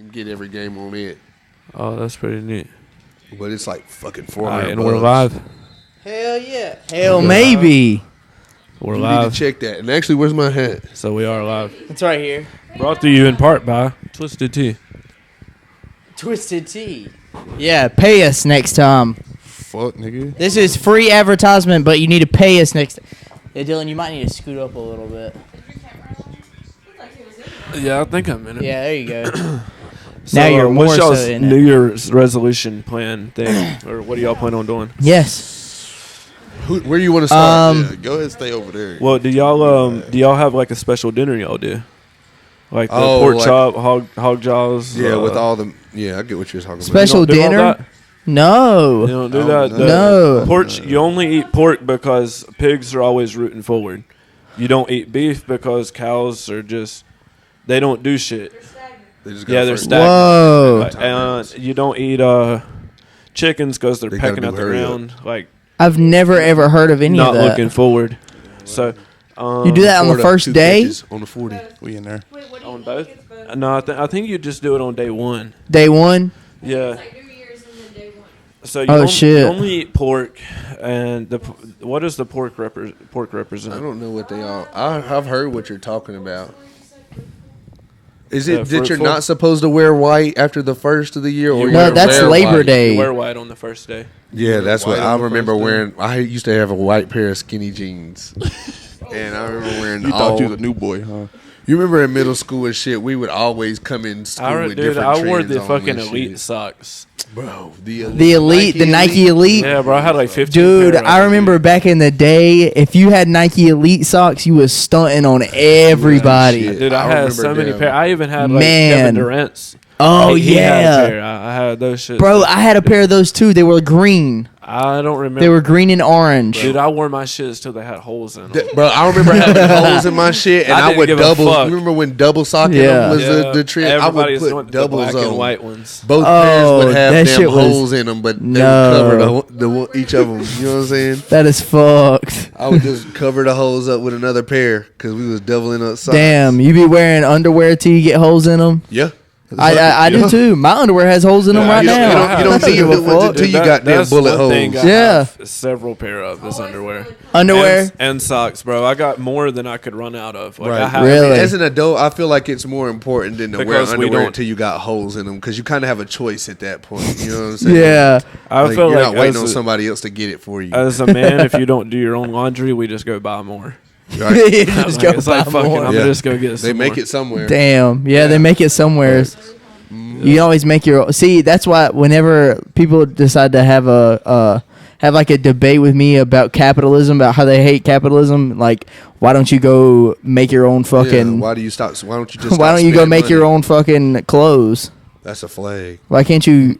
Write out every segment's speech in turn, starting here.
can get every game on it. Oh, that's pretty neat. But it's like fucking $400. All right, and we're live. Hell yeah. Hell maybe. We're You live. need to check that. And actually, where's my hat? So we are live. It's right here. Brought to you in part by Twisted Tea. Twisted Tea. Yeah, pay us next time. Fuck, nigga. This is free advertisement, but you need to pay us next time. Yeah, Dylan, you might need to scoot up a little bit. Yeah, I think I'm in it. Yeah, there you go. So, now you're more what's so y'all's in New it. Year's resolution plan thing, or what do y'all plan on doing? Yes. Where do you want to start? Yeah, go ahead and stay over there. Well, do y'all have like a special dinner y'all do? Like the pork like- chop, hog jaws? Yeah, with all the... Yeah, I get what you're talking Special You don't do all dinner? that? No. You don't do Oh, that? no. Pork. You only eat pork because pigs are always rooting forward. You don't eat beef because cows are just... They don't do shit. They just Yeah, they're first. stagnant. Whoa. And you don't eat chickens because they're They gotta pecking do at the hurry up. ground, like I've never ever heard of any not of that. looking forward. So You do that on the Florida, first 2 day? pitches on the 40. We in there. Wait, what do on you both. think it's both? No, I think you just do it on day one. Day one? Yeah. It's like New Year's and then day one. So you Oh, only, shit. you only eat pork, and what does the pork represent? I don't know what they are. I've heard what you're talking about. Is Yeah, it that you're fruitful. not supposed to wear white after the first of the year? Or You you No, wear that's wear Labor white? Day. You wear white on the first day. Yeah, that's what White I on the remember first day. wearing. I used to have a white pair of skinny jeans, and I remember wearing You all. thought you was a new boy, huh? You remember in middle school and shit, we would always come in school with different I wore trends the on fucking and elite shit. socks. Bro. The Elite, the Nike Elite. Yeah, bro, I had like 15. Dude, pair of I them, remember dude. back in the day, if you had Nike Elite socks, you was stunting on everybody. shit. Dude, I I had remember so many them. pairs. I even had like Man. Kevin Durant's. Oh, He had a yeah. pair. I had those shit. Bro, I had a pair of those too. They were green. I don't remember. They were green and orange. Dude, I wore my shits till they had holes in them. Bro, I remember having holes in my shit, and I I, didn't would give a double. fuck. You remember when double socking Yeah. them was the trend? I would Everybody's put doing the doubles black on. and white ones. Both pairs Oh, would have that them shit was- holes in them, but they No. would cover each of them. You know what I'm saying? That is fucked. I would just cover the holes up with another pair because we was doubling up socks. Damn, you be wearing underwear till you get holes in them? Yeah. I do too. My underwear has holes in them right you don't- now. you don't see give it a until fuck. you got them that's bullet one thing holes. I Yeah. have several pair of is underwear. Underwear? And socks, bro. I got more than I could run out of. Like, I Right. have, Really? As an adult, I feel like it's more important than to wear Because we underwear don't- until you got holes in them because you kind of have a choice at that point. You know what I'm saying? Yeah. I Like, feel you're like not waiting as on a- somebody else to get it for you. As a man, if you don't do your own laundry, we just go buy more. Right? You just Like, go it's like buy fucking. more. I'm Yeah. gonna just go get. They Some make more. it somewhere. Damn. Yeah, they make it somewhere. You always make your. See, that's why whenever people decide to have have like a debate with me about capitalism, about how they hate capitalism, like why don't you go make your own fucking? Yeah, why do you stop? Why don't you just? Why stop don't you go spending make your money? own fucking clothes? That's a flag. Why can't you?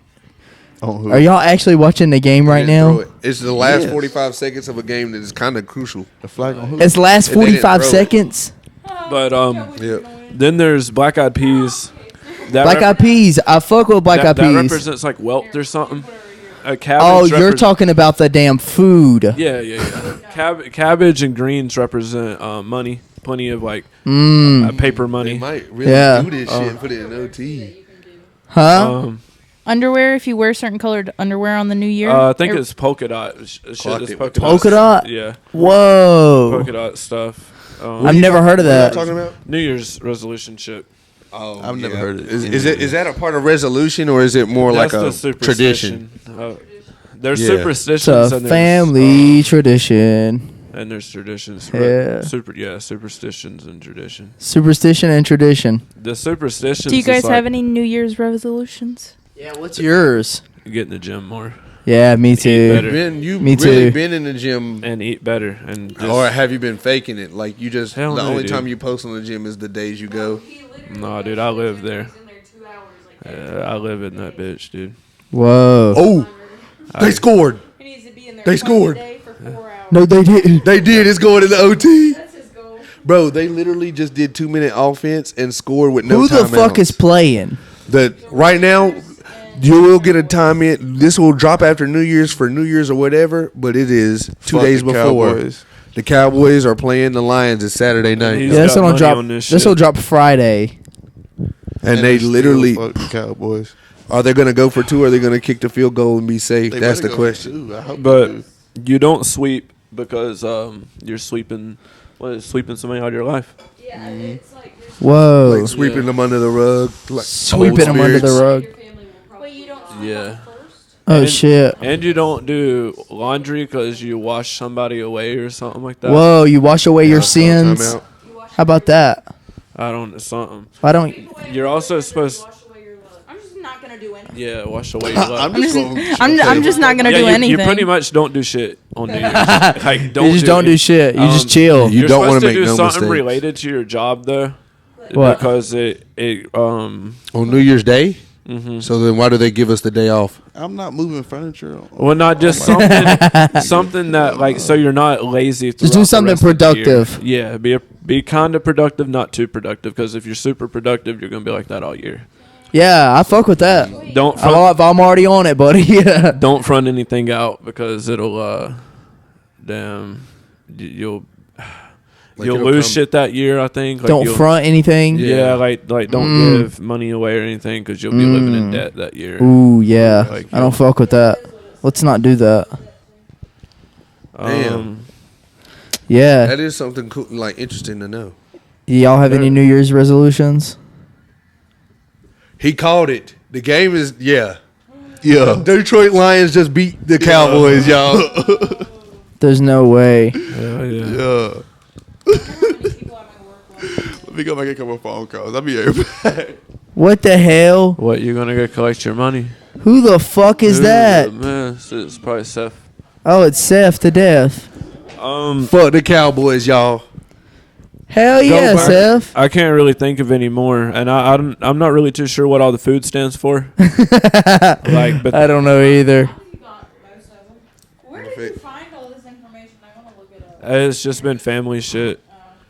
On Are y'all actually watching the game right They didn't now? throw it. It's the last Yes. 45 seconds of a game that is kind of crucial. the flag on who? It's last And they didn't 45 throw it. seconds. But Yeah. then there's Black Eyed Peas. That Black Eyed Peas. I fuck with Black Eyed that Peas. represents like wealth or something. Cabbage Oh, you're represent- talking about the damn food. Yeah. Cabbage and greens represent money. Plenty of like paper They money. might really Yeah. do this shit and put it in OT. Huh? Underwear, if you wear certain colored underwear on the new year. I think it's polka dot. Shit, Clocked it's it with Polka dot? Yeah, Whoa. polka dot stuff. I've never heard of What are you that. talking about? New Year's resolution shit. Oh, I've never heard it. Is that a part of resolution or is it more That's like the a superstition. tradition? There's Yeah. superstitions It's a and family tradition. and there's traditions. Yeah. Superstitions and tradition. Superstition and tradition. The superstitions. Do you guys is like have any New Year's resolutions? Yeah, what's yours? get in the gym more Yeah, me too. better. Ben, you Me really too. been in the gym, and eat better and just, or have you been faking it? Like you just Hell the no, only dude. time you post on the gym is the days you go. Nah, dude, I live there. I live in that bitch, dude. Whoa. Oh, they scored. He needs to be in there They scored. a day for 4 hours. No, they didn't. They did. It's going in the OT. That's his goal. Bro, they literally just did 2-minute offense and scored with no Who the timeouts. fuck is playing? Right now? You will get a time in. This will drop after New Year's for New Year's or whatever, but it is 2 Fuck days the before. Cowboys. The Cowboys are playing the Lions. It's Saturday night. He's Yeah, this got will money drop. on this This shit. will drop Friday. And they still literally fuck the Cowboys. are they going to go for 2 or are they going to kick the field goal and be safe? They That's better the go for question. 2. I hope But they do. you don't sweep because you're sweeping somebody out of your life. Yeah, it's like there's Whoa. Like sweeping them under the rug. Like Sweeping them under the spirits. rug. your family will probably. But you don't. Yeah. Oh, And- shit. And you don't do laundry because you wash somebody away or something like that. Whoa, you wash away your Time sins. out. How about that? I don't something. Why don't You're also supposed. Wash away your love. I'm just not gonna do anything. Yeah, wash away your love. I'm just going. I'm just not gonna Yeah, do you anything. pretty much don't do shit on New Year's. Like, you just don't do shit. You just chill. You You're don't supposed wanna to make do no something mistakes. related to your job though, What? because it On New Year's Day? mhm. So then why do they give us the day off? I'm not moving furniture. Well, not just something that like so you're not lazy. Just do throughout the something rest of the year. productive. Yeah, be kind of productive, not too productive. Because if you're super productive, you're gonna be like that all year. Yeah, I fuck with that. Don't front, I'm already on it, buddy. Yeah. don't front anything out because it'll damn you'll Like you'll it'll lose come- shit that year. I think. Like Don't you'll- front anything. Yeah, like don't give money away or anything because you'll be living in debt that year. Ooh, yeah. Like, I don't fuck with that. Let's not do that. Um, Yeah. That is something cool, like interesting to know. Y'all have any New Year's resolutions? He called it. The game is Yeah. Detroit Lions just beat the Cowboys, y'all. There's no way. yeah. Yeah. Let me go make a couple of phone calls. I'll be right. What the hell? What, you gonna go collect your money? Who the fuck is that? Man, it's probably Seth. Oh, it's Seth to death. Fuck the Cowboys, y'all. Hell yeah, back. Seth. I can't really think of any more, and I'm not really too sure what all the food stands for. Like, but I don't know either. Where did you find all this information? I want to look it up. it's just been family shit.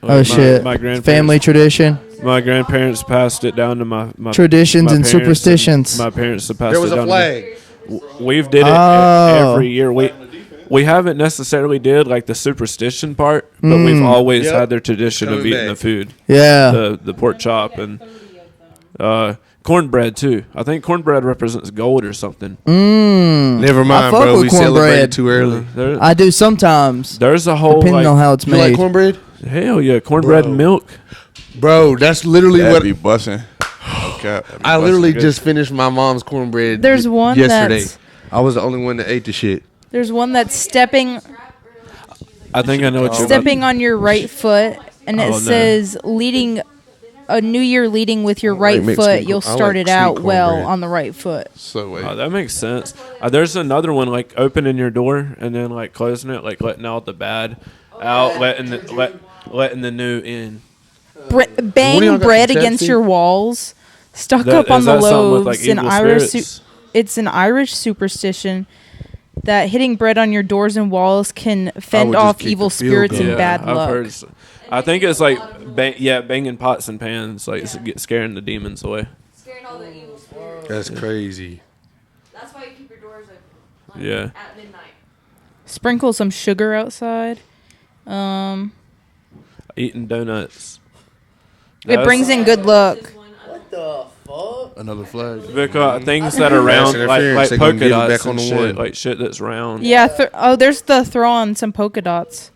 Like, Oh shit. My grandparents, Family tradition. My grandparents passed it down to my Traditions my and parents, superstitions. my parents have passed There was it a down to flag. me. We've did it Oh. every year. We haven't necessarily did like the superstition part, but we've always Yep. had their tradition of Coming eating back. the food, Yeah. the pork chop and cornbread too. I think cornbread represents gold or something. Never mind, fuck bro. with We celebrated cornbread. too early. I do sometimes, There's a whole depending like, on how it's You like made. cornbread? hell yeah, cornbread Bro. and milk. Bro, that's literally That'd what be busting. Okay. I literally just finished my mom's cornbread. There's one yesterday. that's- I was the only one that ate the shit. There's one that's stepping I think I know what you're stepping on your right foot, and Oh, it no. says leading a new year leading with your like right Mexican foot. You'll I start like it out sweet well cornbread. on the right foot. So wait. Oh, that makes sense. There's another one like opening your door and then like closing it, like letting out the bad out, letting the new in. What do y'all Bang got bread from against Chelsea? your walls, stuck That- up on is the that something loaves. with, like, An evil Irish spirits? it's an Irish superstition that hitting bread on your doors and walls can fend would just off kick evil the field spirits goal. and bad I've luck. heard. I think it's like banging pots and pans, like scaring the demons away. Scaring all the evil spirits. That's crazy. That's why you keep your doors open. Yeah. At midnight. Sprinkle some sugar outside. Eating donuts. It brings in good luck. Another flag. because things that are round, interference, like they gonna polka give it dots back on and the shit, one. like shit that's round. Yeah. There's the throw on some polka dots.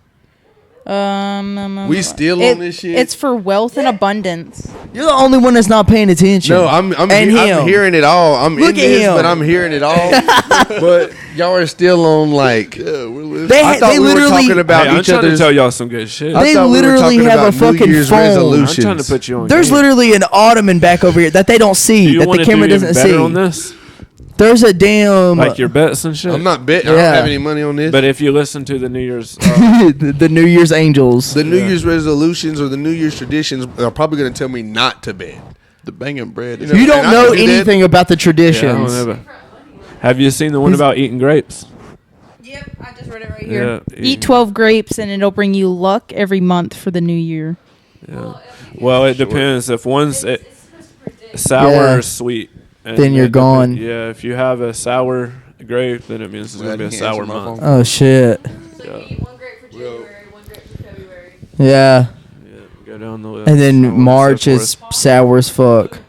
We still on this shit? It's for wealth and abundance. You're the only one that's not paying attention. No, I'm And I'm him. hearing it all. I'm Look in at this, him. but I'm hearing it all. But y'all are still on like. Yeah, we're listening. I thought they we were literally talking about Hey, I'm each trying to other's. tell y'all some good shit. I They thought we were literally talking have about a fucking New Year's phone. I'm resolutions. trying to put you on. There's game. literally an ottoman back over here that they don't Do see, you that want the to camera do even doesn't better see. on this? There's a damn Like your bets and shit. I'm not betting. I Yeah. don't have any money on this. But if you listen to the New Year's, the New Year's Angels. the New Year's resolutions or the New Year's traditions are probably going to tell me not to bet. The banging bread. Is You You don't and I know can do that. anything about the yeah, I don't traditions. know about- have you seen the one about eating grapes? Yep, I just read it right here. Yeah, Eat 12 grapes and it'll bring you luck every month for the new year. Yeah. Well, it depends. If one's sour Yeah. or sweet, and Then you're it gone. Yeah, if you have a sour grape, then it means it's Glad gonna be a he sour answered my month. phone. Oh shit. So you eat one grape for January, one grape for February. Yeah. Yeah, go down the list. And so on then and so March is forth. sour as fuck.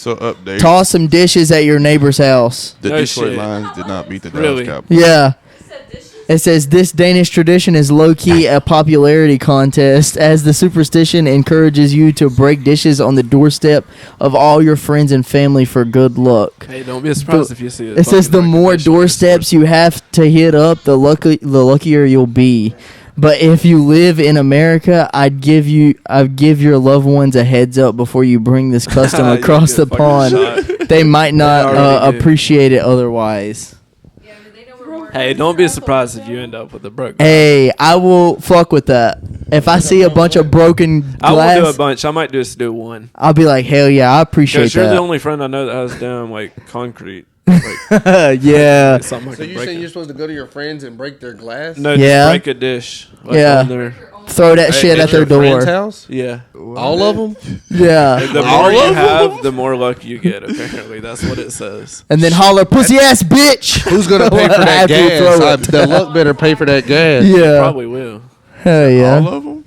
So update. Toss some dishes at your neighbor's house. The No Detroit shit. Lions did not beat the Really? Dallas Cowboys. Yeah. Said dishes. It says this Danish tradition is low-key a popularity contest as the superstition encourages you to break dishes on the doorstep of all your friends and family for good luck. Hey, don't be surprised if you see It says the more doorsteps you have to hit up, the luckier you'll be. But if you live in America, I'd give your loved ones a heads up before you bring this custom You across get the fucking pond. shot. They might not already do. appreciate it otherwise. Yeah, but they know we're more. Hey, don't be surprised if you end up with a broke. Hey, I will fuck with that. If I see a bunch of broken I won't do a glass, bunch. I might just do one. I'll be like, hell yeah, I appreciate Because you're the that. only friend I know that has damn like concrete. Like, Yeah. something I So can you break saying it. you're supposed to go to your friends and break their glass? No, Yeah. just break a dish. Like Yeah. on their- Throw that shit at their door. House? yeah. All of them? Yeah. The more you have, the more luck you get. Apparently, that's what it says. And then holler, pussy ass bitch. Who's gonna pay for that After you throw gas? it. The luck better pay for that gas. Yeah. Probably will. Hell yeah. All of them?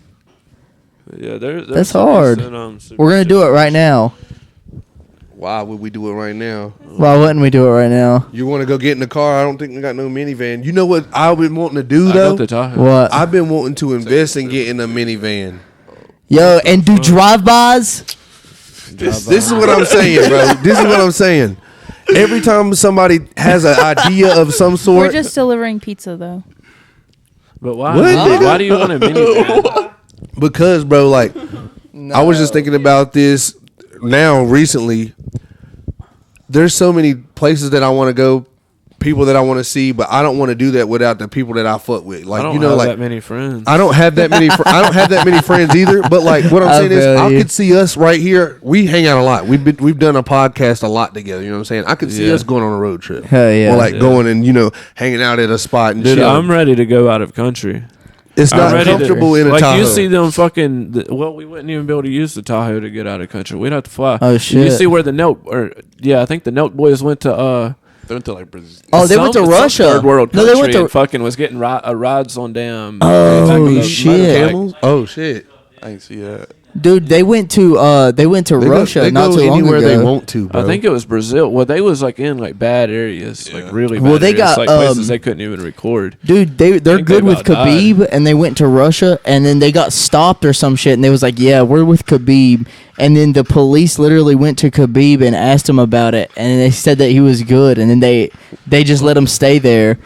Yeah, there's That's some hard. decent, We're gonna do it right now. Why would we do it right now? Why wouldn't we do it right now? You want to go get in the car? I don't think we got no minivan. You know what I've been wanting to do I though? got the Tahoe. What? I've been wanting to invest in getting a minivan. Yo, and do drive-bys? This is what I'm saying, bro. This is what I'm saying. Every time somebody has an idea of some We're sort, just delivering pizza though. But why? What, nigga? Why do you want a minivan? because, bro, like, I was just thinking about this now recently. There's so many places that I want to go, people that I want to see, but I don't want to do that without the people that I fuck with. Like, I don't you know, have like that many friends. I don't have that many. I don't have that many friends either. But like, what I'm I saying is, feel I you. could see us right here. We hang out a lot. We've done a podcast a lot together. You know what I'm saying? I could see Yeah. us going on a road trip. Hell yeah. Or like Yeah. going and hanging out at a spot and Dude, shit. I'm ready to go out of country. It's I'm not ready comfortable to, in a like Tahoe. you see them fucking. Well, we wouldn't even be able to use the Tahoe to get out of country. We'd have to fly. Oh, You shit. see where the I think the Nelk boys went to. They went to like Brazil. Oh, they went to some Russia. third world No, country. they went to. and fucking was getting rides on damn. Oh, motorbike. shit. Camels? Oh shit! I ain't see that. Dude, they went to Russia They not go too long anywhere ago. they want to, bro. I think it was Brazil. Well, they was like in like bad areas, like really bad Well, they areas, got, like places they couldn't even record. Dude, they're think good they with about died. Khabib, and they went to Russia, and then they got stopped or some shit, and they was like, "Yeah, we're with Khabib," and then the police literally went to Khabib and asked him about it, and they said that he was good, and then they just let him stay there.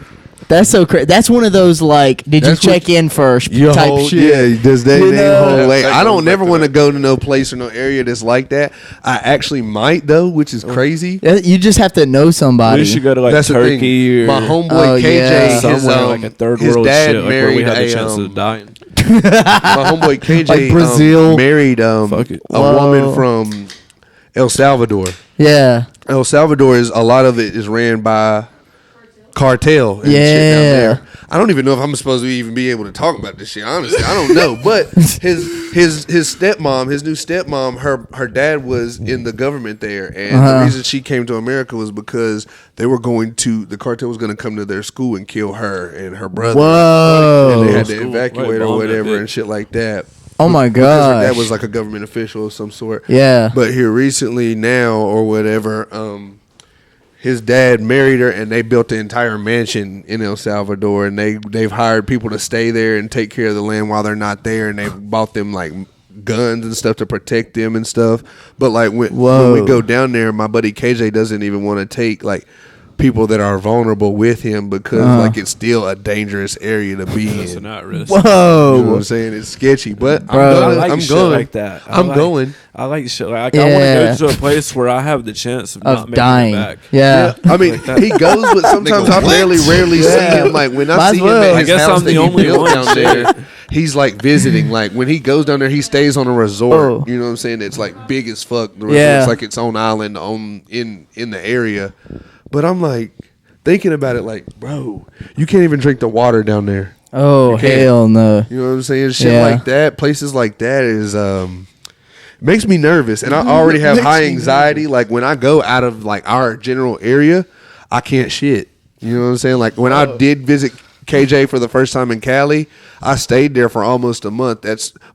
That's so crazy. That's one of those like, did That's you what check in first Your type whole, shit. yeah, does they You name know? whole like, That I goes don't back never to want to that. go to no place or no area that's like that. I actually might though, which is crazy. Yeah, you just have to know somebody. We should go to like That's the thing. Turkey or My homeboy Oh, KJ, yeah. somewhere like a third his world dad shit, like where we married had the a, chance of dying. my homeboy KJ Like Brazil. married Fuck it. a Whoa. woman from El Salvador. Yeah. El Salvador is a lot of it is ran by cartel and shit down Yeah. there. I don't even know if I'm supposed to even be able to talk about this shit. Honestly, I don't know. But his stepmom, his new stepmom, her dad was in the government there, and the reason she came to America was because the cartel was going to come to their school and kill her and her brother. Whoa. And they had to School. evacuate Right, or bomb that whatever bitch. and shit like that. Oh my Because her god. dad was like a government official of some sort. Yeah. But here recently now or whatever, his dad married her and they built the entire mansion in El Salvador, and they've hired people to stay there and take care of the land while they're not there, and they've bought them like guns and stuff to protect them and stuff. But like when we go down there, my buddy KJ doesn't even want to take like people that are vulnerable with him because like it's still a dangerous area to be That's in. not risk. You know what Whoa. I'm saying? It's sketchy, but Bro. I like I'm shit going like that. I'm going. I like shit like I Yeah. want to go to a place where I have the chance of, not Of making dying. it back. Yeah. I mean, Like that. he goes, but sometimes I rarely see him. Like when I Might see as him well. at I his guess house I'm that the he only built one, down there, he's like visiting. Like when he goes down there, he stays on a resort. Oh. You know what I'm saying? It's like big as fuck. The resort's Yeah. like its own island in the area. But I'm like thinking about it, like, bro, you can't even drink the water down there. Oh, can't. hell no. You know what I'm saying? Shit Yeah. like that, places like that is makes me nervous, and I already have high anxiety. Like when I go out of like our general area, I can't shit. You know what I'm saying? Like when I did visit KJ for the first time in Cali. I stayed there for almost a month.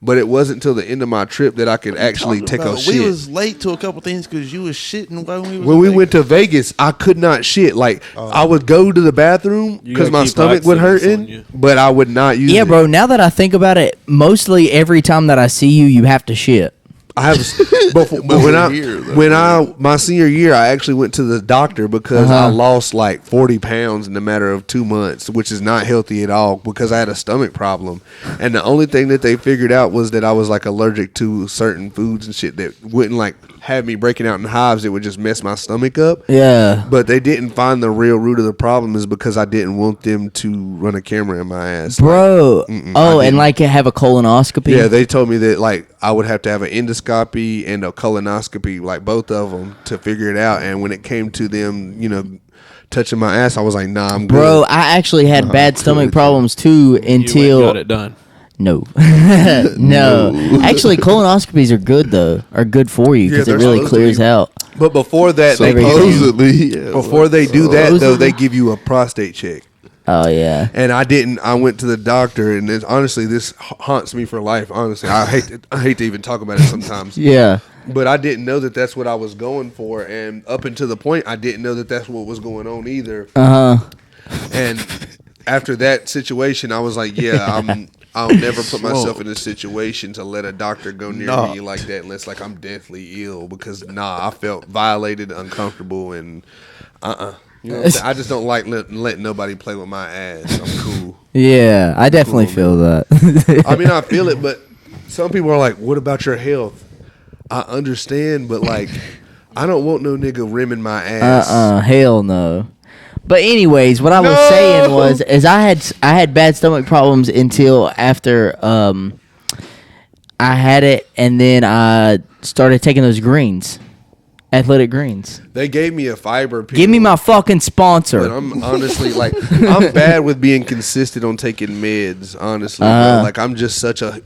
But it wasn't until the end of my trip that I could actually take a shit. We was late to a couple things because you was shitting when we went to Vegas. I could not shit. Like I would go to the bathroom because my stomach would hurting, but I would not use it. Yeah, bro. Now that I think about it, mostly every time that I see you, you have to shit. I have, but my senior year, I actually went to the doctor because I lost like 40 pounds in a matter of 2 months, which is not healthy at all because I had a stomach problem. And the only thing that they figured out was that I was like allergic to certain foods and shit that wouldn't like have me breaking out in hives. It would just mess my stomach up. Yeah. But they didn't find the real root of the problem is because I didn't want them to run a camera in my ass. Bro. Like, and like have a colonoscopy? Yeah, they told me that like I would have to have an endoscopy and a colonoscopy, like both of them, to figure it out. And when it came to them, touching my ass, I was like, nah, I'm good. Bro, I actually had bad stomach problems too until... You got it done. No. No. Actually, colonoscopies are good, though. Are good for you because it really clears out. But before that, they do that, though, they give you a prostate check. Oh, yeah. And I went to the doctor, and honestly, this haunts me for life, honestly. I hate to even talk about it sometimes. Yeah. But I didn't know that that's what I was going for. And up until the point, I didn't know that that's what was going on either. Uh-huh. And after that situation, I was like, yeah, I'll never put myself in a situation to let a doctor go near me like that unless like I'm deathly ill because I felt violated, uncomfortable, and You know what I'm saying? I just don't like letting nobody play with my ass. I'm cool. Yeah, I definitely feel that. I mean, I feel it, but some people are like, what about your health? I understand, but like, I don't want no nigga rimming my ass. Hell no. But anyways, what I was saying was I had bad stomach problems until after I had it, and then I started taking those greens, athletic greens. They gave me a fiber pill. Give me my fucking sponsor. But I'm honestly like I'm bad with being consistent on taking meds. Honestly, bro. Like I'm just such a.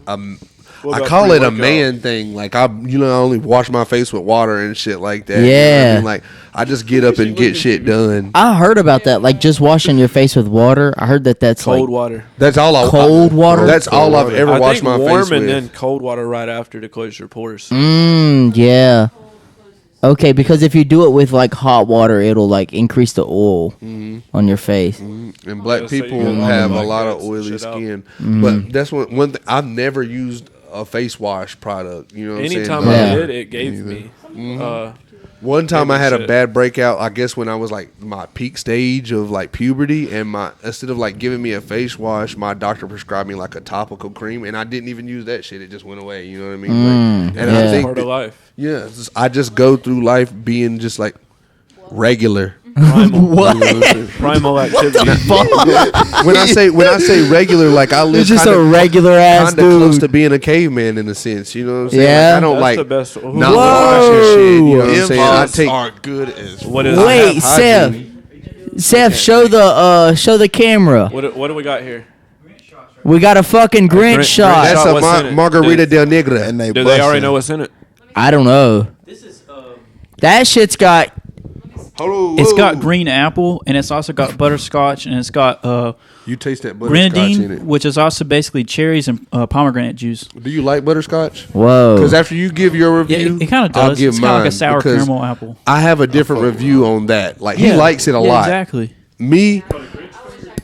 I call it a man thing. Like I only wash my face with water and shit like that. Yeah. You know what I mean? Like I just get up and get shit done. I heard about that. Like just washing your face with water. I heard that's cold like water. That's all I cold water. That's all I've ever washed my face with. Warm and then cold water right after to close your pores. Yeah. Okay, because if you do it with like hot water, it'll like increase the oil on your face. And black people have a lot of oily skin. But that's one thing I've never used a face wash product. You know what I'm saying? Anytime I did, it gave me. One time I had a bad breakout, I guess when I was like my peak stage of like puberty, and instead of like giving me a face wash, my doctor prescribed me like a topical cream, and I didn't even use that shit. It just went away. You know what I mean? And I think part of life. Yeah, I just go through life being just like regular. Primal activity. When I say regular, like I live You're just a regular ass dude. close to being a caveman in a sense. You know what I'm saying? Yeah. Like, I don't That's like the best. not washing shit. You know what I'm saying? I Implants take are good as What is Wait, Seth, show the camera. What do we got here? We got a fucking Grinch shot. that's What's in a it? margarita del Negra. and they Do they already know what's in it? I don't know. That shit's got. It's got green apple, and it's also got butterscotch, and it's got You taste that butterscotch in grenadine, it. which is also basically cherries and pomegranate juice. Do you like butterscotch? Whoa. Because after you give your Yeah, review, it kind of I'll does. give It's mine kind of like a sour because caramel apple. I have a different review on that. Like he Yeah. likes it a Yeah, lot. Exactly. Me,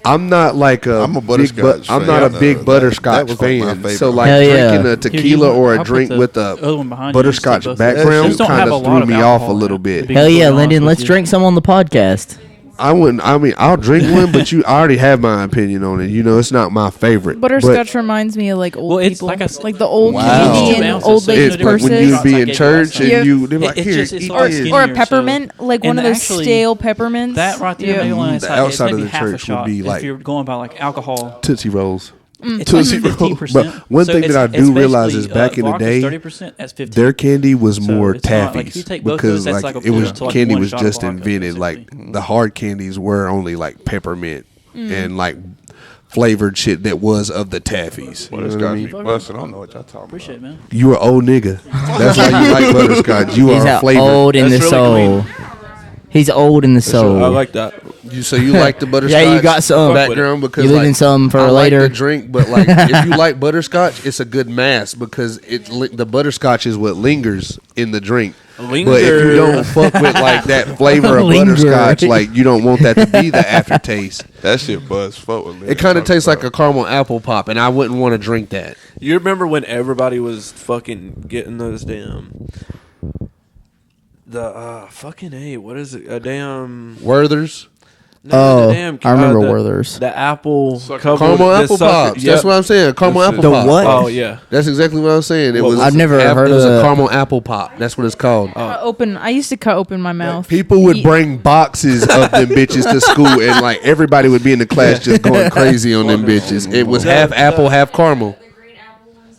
I'm not like I'm a butterscotch I'm fan, not a though. big That butterscotch was like my fan. favorite. So like Hell yeah. drinking a tequila or I'll a put drink the with a other one behind you. butterscotch Just background don't have kind a of lot threw of me off a alcohol in little it, bit. to be Hell yeah, honest Lyndon. with Let's you. drink some on the podcast. I wouldn't. I mean, I'll drink one, but I already have my opinion on it. You know, it's not my favorite. Butterscotch reminds me of like old Well, it's people, like like the old Wow. Canadian 2 ounces, old so lady's It's different when purses. you'd shots be I in gave you church last and time. you they're like, It's here, just- it's eat a lot this. skinnier. Or a so- peppermint, like one And of those actually, stale peppermints. That right there, Yeah. maybe when it's The like, it's outside of maybe the half a church would shot. be like if you're going by like alcohol, Tootsie Rolls. it's Tootsie like Rolls. 15%. But one So thing that it's- I it's do realize is basically, back in the vodka's day, 30%, that's 15%. their candy was So more it's not like if you taffies take both of because those, that's like like a it was to like candy one was shot of just vodka, invented. Like basically. the hard candies were only like peppermint and like flavored shit that was of the taffies. You know what I mean? busted. I don't know what y'all talking Appreciate it, man. You an old nigga. That's why you like butterscotch. You He's are a flavored. old in the That's really soul. He's old in the For soul. sure. I like that. So you like the butterscotch? Yeah, you got some background because You leaving some for I later? like the drink, but like if you like butterscotch, it's a good mask because the butterscotch is what lingers in the drink. Linger. But if you don't fuck with like that flavor of Linger. butterscotch, like you don't want that to be the aftertaste. That shit buzz. Fuck with me. It kind of tastes like a caramel apple pop, and I wouldn't want to drink that. You remember when everybody was fucking getting those damn fucking what is it? A damn Werther's. Oh, the damn, I remember the, Werther's. The apple Caramel apple pops. That's what I'm saying. Caramel apple The pop. what? Oh yeah. That's exactly what I was saying. It was. I've never heard it was of a that. caramel apple pop. That's what it's called. I used to cut open my mouth. People would Eat- bring boxes of them bitches to school, and like everybody would be in the class just going crazy on them bitches. It was half apple, half caramel.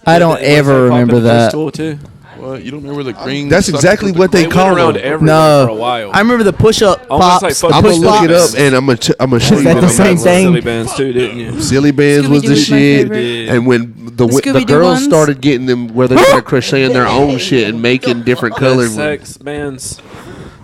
I don't ever remember that. Too. What? You don't remember the green? That's suckers exactly with the what they They call went around them. everywhere No, for a while. I remember the push-up Almost pops. like the fucking I'm gonna push look it up, pops. and I'm gonna show you. that what the I'm same talking thing? Silly bands too, didn't you? about. Silly bands was Scooby-Doo the was my shit, favorite. and when the Scooby-Doo girls ones? started getting them where they started crocheting their own shit and making different colored ones. Sex bands.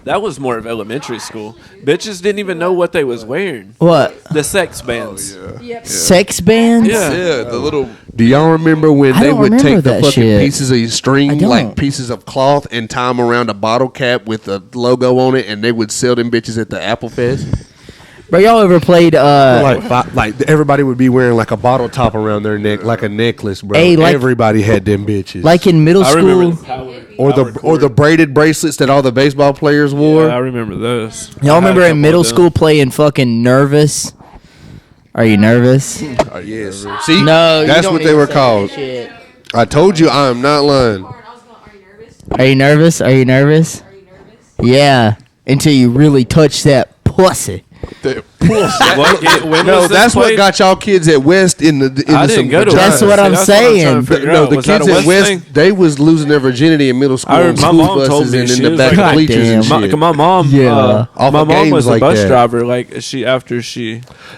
That was more of elementary school. Bitches didn't even know what they was wearing. What? The sex bands. Sex bands? Yeah. Yeah, the little. Do y'all remember when I they don't would remember take the that fucking shit. pieces of I string, don't. like pieces of cloth, and tie them around a bottle cap with a logo on it, and they would sell them bitches at the Apple Fest? Bro, y'all ever played Like everybody would be wearing like a bottle top around their neck, like a necklace, bro. Hey, like- Everybody had them bitches. like in middle I school? remember the power. or the braided bracelets that all the baseball players wore. Yeah, I remember those. I Y'all had remember a in couple middle of them. school playing fucking Nervous? Are you nervous? Yes. See, No, you that's don't what need they to were say called. that shit. I told you, I am not lying. Are you nervous? Are you nervous? Yeah, until you really touch that pussy. When No, was this that's what played? got y'all kids at West in the. Into I didn't some go to vaginas. That's what I'm saying. trying to figure No, out. the Was that kids a at West West, thing? they was losing their virginity in middle school I on heard my school mom told buses me and she in the was back like, of bleachers and "God shit. My mom, Yeah. Off my of mom games was a like bus that. driver. Like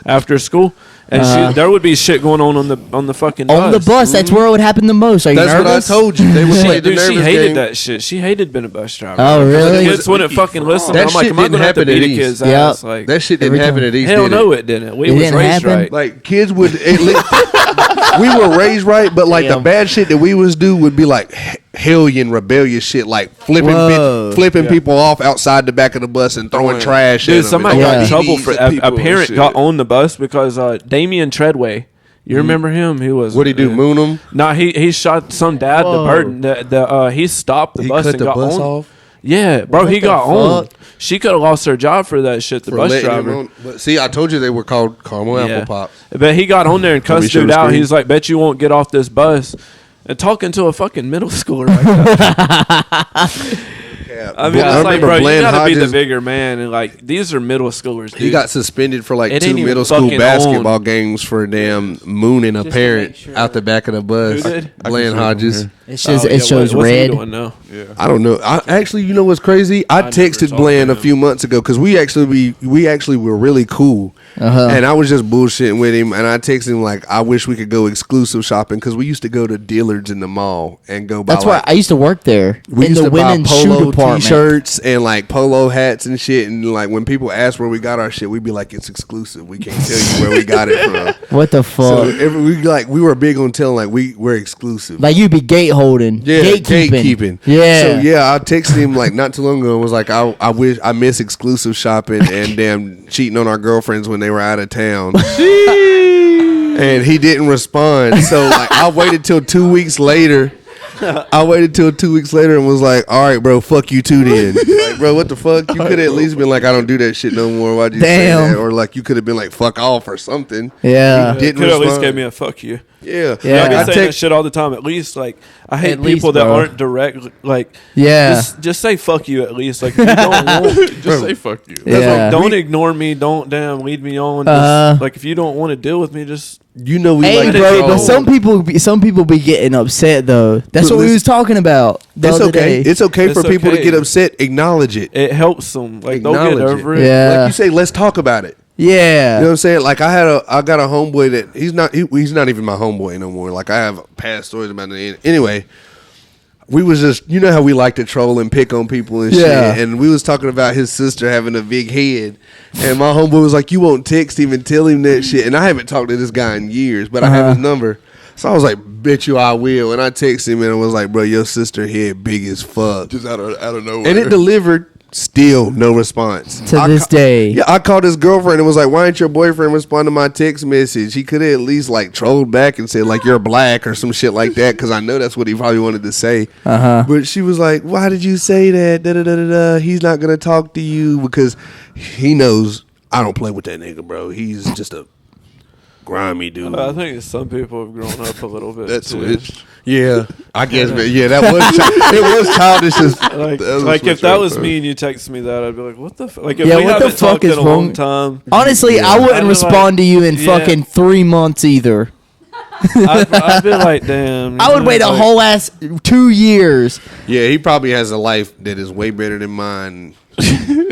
after school, and there would be shit going on the fucking bus. On the bus, that's where it would happen the most. Are you That's nervous? what I told you. They would play the Dude, she nervous hated game. that shit. She hated being a bus driver. Oh, really? The kids wouldn't fucking listen. That I'm like, shit am I didn't gonna have to happen at beat a East. kid's Yep. ass? Like, That shit didn't Every happen time. at East. hell did no, it? it didn't. We It was didn't raised happen? right. Like kids would at least, we were raised right, but like the Damn. bad shit that we was do would be like hellion rebellious shit, like flipping Whoa. people off outside the back of the bus and throwing trash. Dude, at them somebody and got Yeah. in trouble for DVDs at a people and parent shit. got on the bus because Damian Treadway. You remember him? He was. What'd he do? Moon him? Nah, he shot some dad. Whoa. The bird. He stopped the He bus cut and the got bus on. off Yeah, bro, What he the got on. fuck? She could have lost her job for that shit. The for bus letting him driver. on. But see, I told you they were called caramel Yeah. apple pops. But he got on there and Let me cussed show dude the out. screen. He's like, "Bet you won't get off this bus." And talking to a fucking middle schooler like that. I mean, I it's like, remember bro, you Bland gotta be the Hodges- bigger man, and like these are middle schoolers. Dude. He got suspended for like It 2 ain't even middle school fucking basketball games for damn mooning a Just to parent make sure. out the back of the bus. Who did? Bland Hodges. It shows, Oh, yeah, it shows what's he red. doing now? I don't know. I actually, you know what's crazy? I never texted talked Bland to a him. few months ago because we actually were really cool, Uh-huh. and I was just bullshitting with him. And I texted him like, I wish we could go exclusive shopping because we used to go to Dillard's in the mall and go buy. That's why like, I used to work there we in used the to buy women's shoe polo department. t-shirts and like polo hats and shit. And like when people ask where we got our shit, we'd be like, it's exclusive. We can't tell you where we got it from. What the So fuck? we were big on telling like we're exclusive. Like you'd be gate holding, Yeah, gatekeeping. Yeah. So yeah, I texted him like not too long ago and was like, I wish I miss exclusive shopping and damn cheating on our girlfriends when they were out of town. And he didn't respond. So like I waited till 2 weeks later. And was like, all right, bro, fuck you too then. Like, bro, what the fuck? You could have at least been like, I don't do that shit no more. Why'd you say Damn. that? Or like you could have been like, fuck off or something. Yeah. He didn't Could at least respond. gave me a fuck you. Yeah. Yeah. I I get saying that text- shit all the time. At least, like, I hate At least, people that bro. aren't direct. Like, Yeah. just say fuck you at least. Like, if you don't want, Just say fuck you. Yeah. like, don't ignore me. Don't damn lead me on. Just, like, if you don't want to deal with me, just You know we Hey, like bro, go. but some people be getting upset though. That's But what we listen, was talking about the It's other okay. day. It's okay for It's people to okay. get upset. Acknowledge it. it helps them. Like, they'll get Acknowledge over it. it. Yeah. Like you say, let's talk about it. Yeah. You know what I'm saying? Like I got a homeboy that he's not even my homeboy no more. Like I have past stories about it. Anyway, we was just, you know how we like to troll and pick on people and Yeah. shit. And we was talking about his sister having a big head. And my homeboy was like, you won't text him and tell him that shit. And I haven't talked to this guy in years, but I have his number. So I was like, bet you I will. And I texted him and I was like, bro, your sister head big as fuck. Just out of nowhere. And it delivered. Still no response To this day. Yeah, I called his girlfriend and was like, "Why ain't your boyfriend respond to my text message?" He could have at least like trolled back and said like you're black or some shit like that, because I know that's what he probably wanted to say. But she was like, "Why did you say that? Da da da da da. He's not gonna talk to you because he knows I don't play with that nigga, bro. He's just a grimy dude." I think some people have grown up a little bit. That's too. switch. Yeah, I guess. But yeah, that was it was childish as Like if that was me and you texted me that, I'd be like, "What the fuck?" Like if Yeah, we what the haven't fuck talked is in a wrong? long time, Honestly, I wouldn't I'd be respond like, to you in yeah. fucking 3 months either. I'd be like, "Damn." I would wait a like, whole ass 2 years. Yeah, he probably has a life that is way better than mine,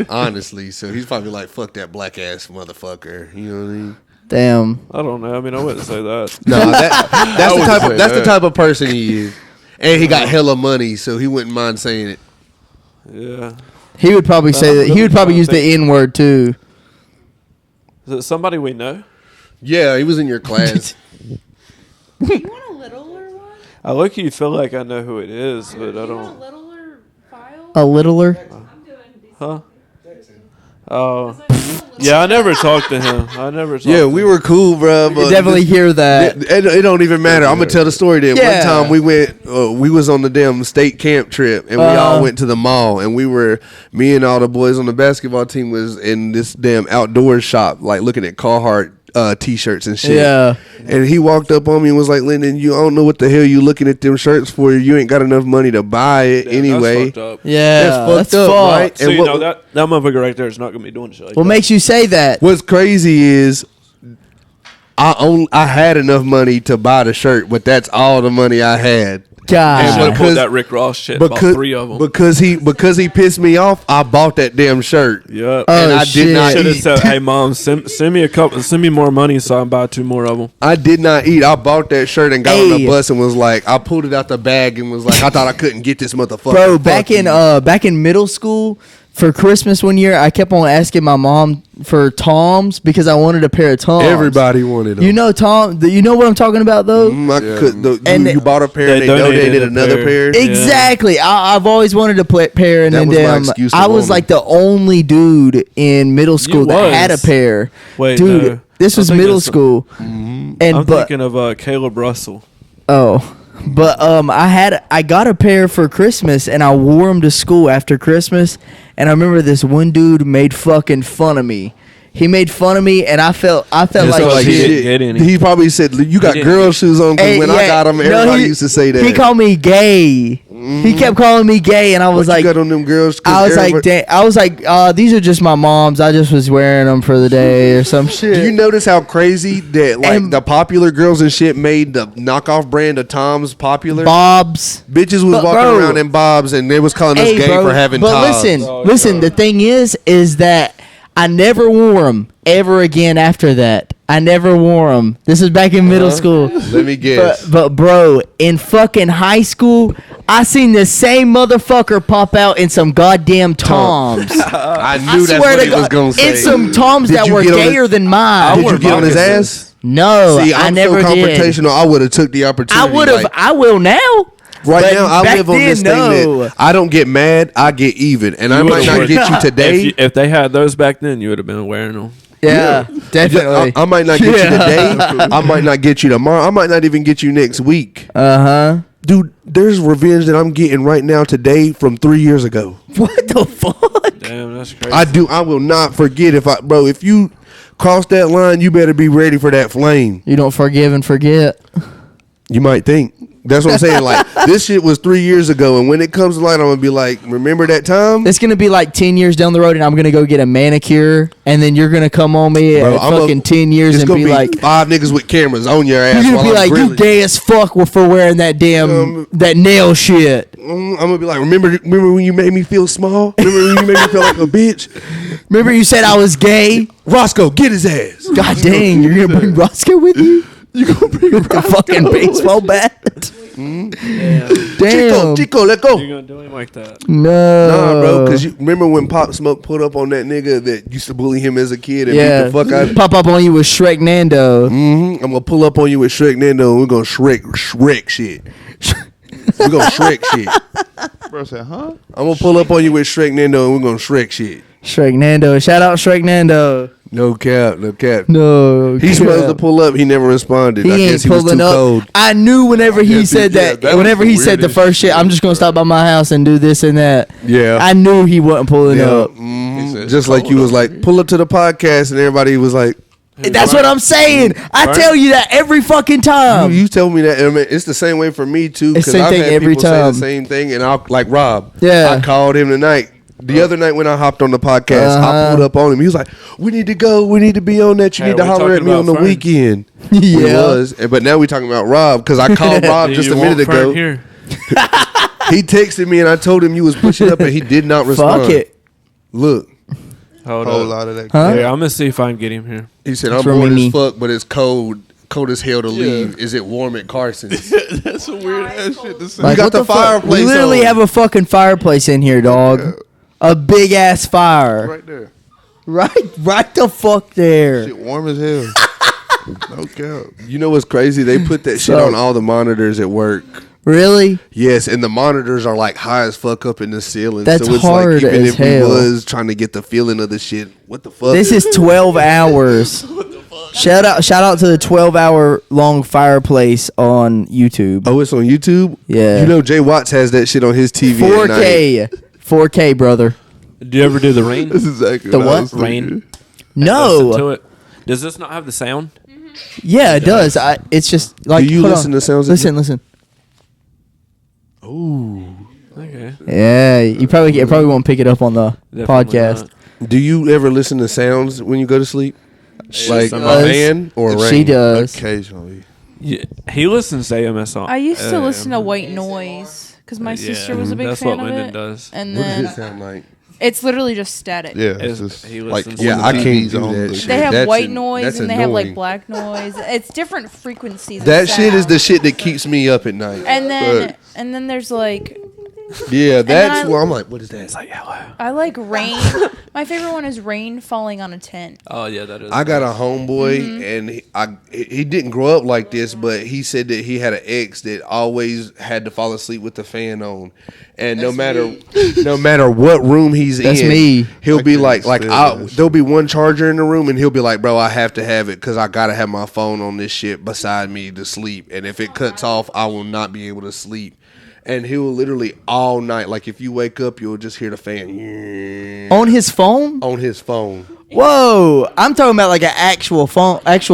honestly. So he's probably like, "Fuck that black ass motherfucker." You know what I mean? Damn. I don't know. I mean, I wouldn't say that. No, that's the that. type of person he is, and he got hella money, so he wouldn't mind saying it. Yeah. He would probably say that. He would probably use the N word too. Is it somebody we know? Yeah, he was in your class. You want a littler one? I look, you feel like I know who it is, but I You want a don't. littler file? A littler. Huh? Oh. Yeah, I never talked to him. I never talked Yeah, to we him. were cool, bro. You definitely hear that. It don't even matter. I'm gonna tell the story. Then Yeah. one time we went, we was on the damn state camp trip, and we all went to the mall, and me and all the boys on the basketball team was in this damn outdoor shop, like looking at Carhartt t-shirts and shit. Yeah. And he walked up on me and was like, "Lyndon, you don't know what the hell you looking at them shirts for. You ain't got enough money to buy it Damn, anyway." That's fucked up. Yeah, That's fucked up, right? So And you know that motherfucker right there is not gonna be doing shit like What that. makes you say that? What's crazy is I had enough money to buy the shirt, but that's all the money I had. You should God. have because- pulled that Rick Ross shit. Bought 3 of them. because he pissed me off. I bought that damn shirt. Yep. And I shit. did not Should have eat. said, "Hey mom, send me more money so I can buy 2 more of them." I did not eat. I bought that shirt and got on Hey. the bus and was like, I pulled it out the bag and was like, I thought I couldn't get this motherfucker. Bro, Fuck you. back in middle school for Christmas one year, I kept on asking my mom for Toms because I wanted a pair of Toms. Everybody wanted them. You know Tom. You know what I'm talking about though. And you bought a pair and they donated another pair. Exactly. I've always wanted a pair, and That then was my damn, excuse to I want was them. like the only dude in middle school that was. had a pair. Wait, dude, no. this I'm was thinking middle of some- school, Mm-hmm. and I'm but thinking of Caleb Russell. but I got a pair for Christmas, and I wore them to school after Christmas, and I remember this one dude made fucking fun of me. He made fun of me, and I felt Just like like shit. he didn't get any. He probably said, "You got didn't- girl shoes on." Because Hey, when I yeah, got them, no, everybody he- used to say that. He called me gay. He kept calling me gay, and I was What like, you got on them girls? 'Cause I was like, everybody- these are just my mom's. I just was wearing them for the day or some shit. Do you notice how crazy that like And- the popular girls and shit made the knockoff brand of Tom's popular? Bob's. Bitches was But, walking bro- around in Bobs and they was calling us Hey, gay bro, for having but Toms. listen. The thing is that I never wore them ever again after that. I never wore them. This is back in middle school. Let me guess. But bro, in fucking high school, I seen the same motherfucker pop out in some goddamn Toms. I I knew that's swear what to he was God, gonna say. in some Toms Did that you were get on his- gayer than mine. Did you get on his ass? No, See, I I'm never so did. confrontational. I would have took the I opportunity. would have. like, I will now. right but now, I back live on this then, thing no. that I don't get mad. I get even, and I You might would've not worn- get you today. If they had those back then, you would have been wearing them. Yeah, definitely. I might not get Yeah. you today. I might not get you tomorrow. I might not even get you next week. Uh-huh. Dude, there's revenge that I'm getting right now today from 3 years ago. What the fuck? Damn, that's crazy. I will not forget if you cross that line, you better be ready for that flame. You don't forgive and forget. You might think. That's what I'm saying. Like, this shit was 3 years ago, and when it comes to light, I'm gonna be like, remember that time? It's gonna be like 10 years down the road, and I'm gonna go get a manicure, and then you're gonna come on me Bro, at I'm fucking 10 years It's and gonna be like, 5 niggas with cameras on your ass. you're gonna while be I'm like, you grilling. gay as fuck for wearing that damn that nail shit. I'm gonna be like, remember when you made me feel small? Remember when you made me feel like a bitch? Remember you said I was gay? Roscoe, get his ass. God dang, you're gonna bring Roscoe with you? You gonna bring a fucking baseball bat? Damn. Chico, let go. You're gonna do him like that? No. Nah, bro, because you remember when Pop Smoke put up on that nigga that used to bully him as a kid and beat the fuck out of him? Pop up on you with Shrek Nando. I'm gonna pull up on you with Shrek Nando and we're gonna Shrek shit. We're gonna Shrek shit. Bro said, huh? I'm gonna pull up on you with Shrek Nando and we're gonna Shrek shit. Shrek Nando. Shout out Shrek Nando. No cap, no cap. No. He's supposed to pull up. He never responded. He I ain't guess he was pulling too up. cold. I knew whenever he guess said he- yeah, that, that was whenever the he said the weirdest first shit, I'm just gonna stop by my house and do this and that. Yeah. I knew he wasn't pulling Yeah. up. He said, Just like you was like, pull up to the podcast, and everybody was like, That's what I'm saying. I tell you that every fucking time. you tell me that. I mean, it's the same way for me too. It's Because same I've thing had every people say time. the same thing, and I'll like Rob. Yeah. I called him tonight. The other night when I hopped on the podcast, I pulled up on him. He was like, "We need to go. We need to be on that. You Hey, need to we holler at talking me on about the Fern. weekend." Yeah. We was, but now we talking about Rob because I called Rob just a You minute want Fern ago. Here. He texted me and I told him you was pushing up and he did not respond. Fuck it. Look, Hold whole up. lot of that. Huh? Hey, I'm gonna see if I can get him here. he said, It's "I'm bored Romini. as fuck, but it's cold as hell to leave. Is it warm at Carson's?" That's some weird ass shit to say. Like, got what the fuck? fireplace We literally on. have a fucking fireplace in here, dog. A big ass fire. right there. Right the fuck there. Shit warm as hell. No cap. You know what's crazy? They put that shit So- on all the monitors at work. Really? Yes, and the monitors are like high as fuck up in the ceiling. That's so it's hard like even as if we hell. was trying to get the feeling of the shit, what the fuck? This is 12 hours. Shout out to the 12-hour long fireplace on YouTube. Oh, it's on YouTube? Yeah. You know Jay Watts has that shit on his TV at night. 4K. 4K, brother. Do you ever do the rain? This is exactly The what I what? was thinking. Rain. Listen No. to it. Does this not have the sound? Yeah, it does. It's just like. Do you hold listen on. to sounds? Listen. Okay. Yeah, you probably won't pick it up on the Definitely podcast. not. Do you ever listen to sounds when you go to sleep? Like a does. fan or rain? She does. Occasionally. Yeah, he listens to AMS. I used to listen to white noise because my sister was a big That's fan what of Lyndon it. does. And What does it then sound like? it's literally just static. Yeah, Is- it's just he like listens when Yeah, the I can't TV's do on, that the- shit. They have That's white an- noise that's and they have like annoying. black noise. It's different frequencies. of That shit is sound. the shit that keeps me up at night. And then there's like Yeah, that's I- where I'm like, what is that? It's like hello. I like rain. My favorite one is rain falling on a tent. Oh yeah, that is. I got a homeboy, and he didn't grow up like this, but he said that he had an ex that always had to fall asleep with the fan on, and no matter what room he's That's in, me. he'll I be can't like stand that shit. there'll be one charger in the room, and he'll be like, bro, I have to have it because I gotta have my phone on this shit beside me to sleep, and if it cuts off, I will not be able to sleep. And he will literally all night, like if you wake up, you'll just hear the fan On his phone? on his phone. Whoa! I'm talking about like an actual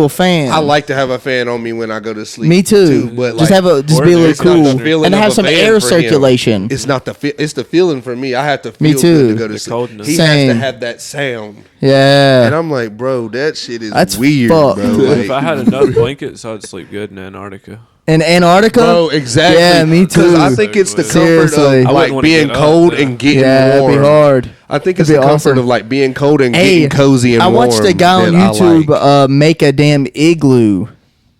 fan. I like to have a fan on me when I go to sleep. Me too. But Just like, have a just be a little it's not the cool feeling and of have a some fan air for him. circulation. It's not it's the feeling for me. I have to feel Me too. good to go to The sleep. coldness. He has Same. to have that sound, Yeah. and I'm like, bro, that shit is That's weird, fucked. bro. If I Like, had enough blankets, I'd sleep good in Antarctica. In Antarctica? bro, exactly. Yeah, me too. 'Cause I think it's the comfort Seriously. of I wouldn't like wanna being get up cold there. and getting Yeah, it'd warm. be hard. I think it's It'd the be comfort awesome. of like being cold and Hey, getting cozy and I warm. watched a guy on that I YouTube like. make a damn igloo.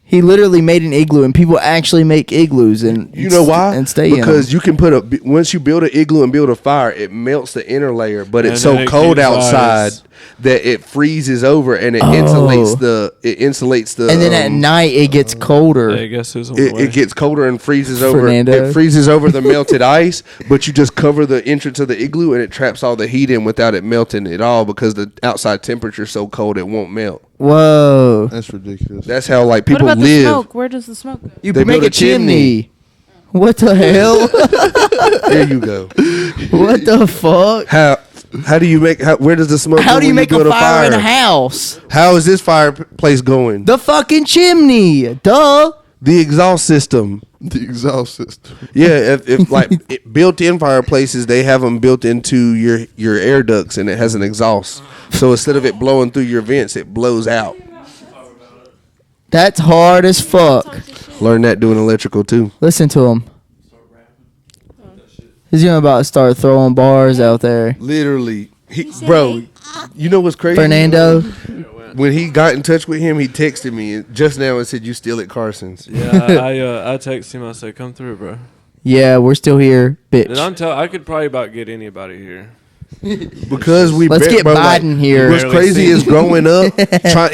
He literally made an igloo, and people actually make igloos, and You know why? And stay in because them. you can put once you build an igloo and build a fire, it melts the inner layer, but it's And so then it cold keeps outside ice. that it freezes over and it Oh. insulates the. And then at night it gets colder. Hey, guess who's on the way? it gets colder and freezes over. Fernando. It freezes over the melted ice, but you just cover the entrance of the igloo and it traps all the heat in without it melting at all because the outside temperature is so cold it won't melt. Whoa! That's ridiculous. That's how like What people about the live. smoke? Where does the smoke go? You They make built a a chimney. What the hell? There you go. What the fuck? How do you make? Where does the smoke? How go do you when make build a fire in a house? How is this fireplace going? The fucking chimney. Duh. The exhaust system. The exhaust system. Yeah, if like built-in fireplaces, they have them built into your air ducts, and it has an exhaust. So instead of it blowing through your vents, it blows out. That's hard as fuck. Learn that doing electrical too. Listen to him. He's gonna about to start throwing bars out there. Literally, bro. You know what's crazy? Fernando. when he got in touch with him, he texted me just now and said, "You still at Carson's?" Yeah, I texted him. I said, "Come through, bro." Yeah, we're still here, bitch. And I could probably about get anybody here. Because Let's get Biden here. What's Barely crazy seen. is growing up,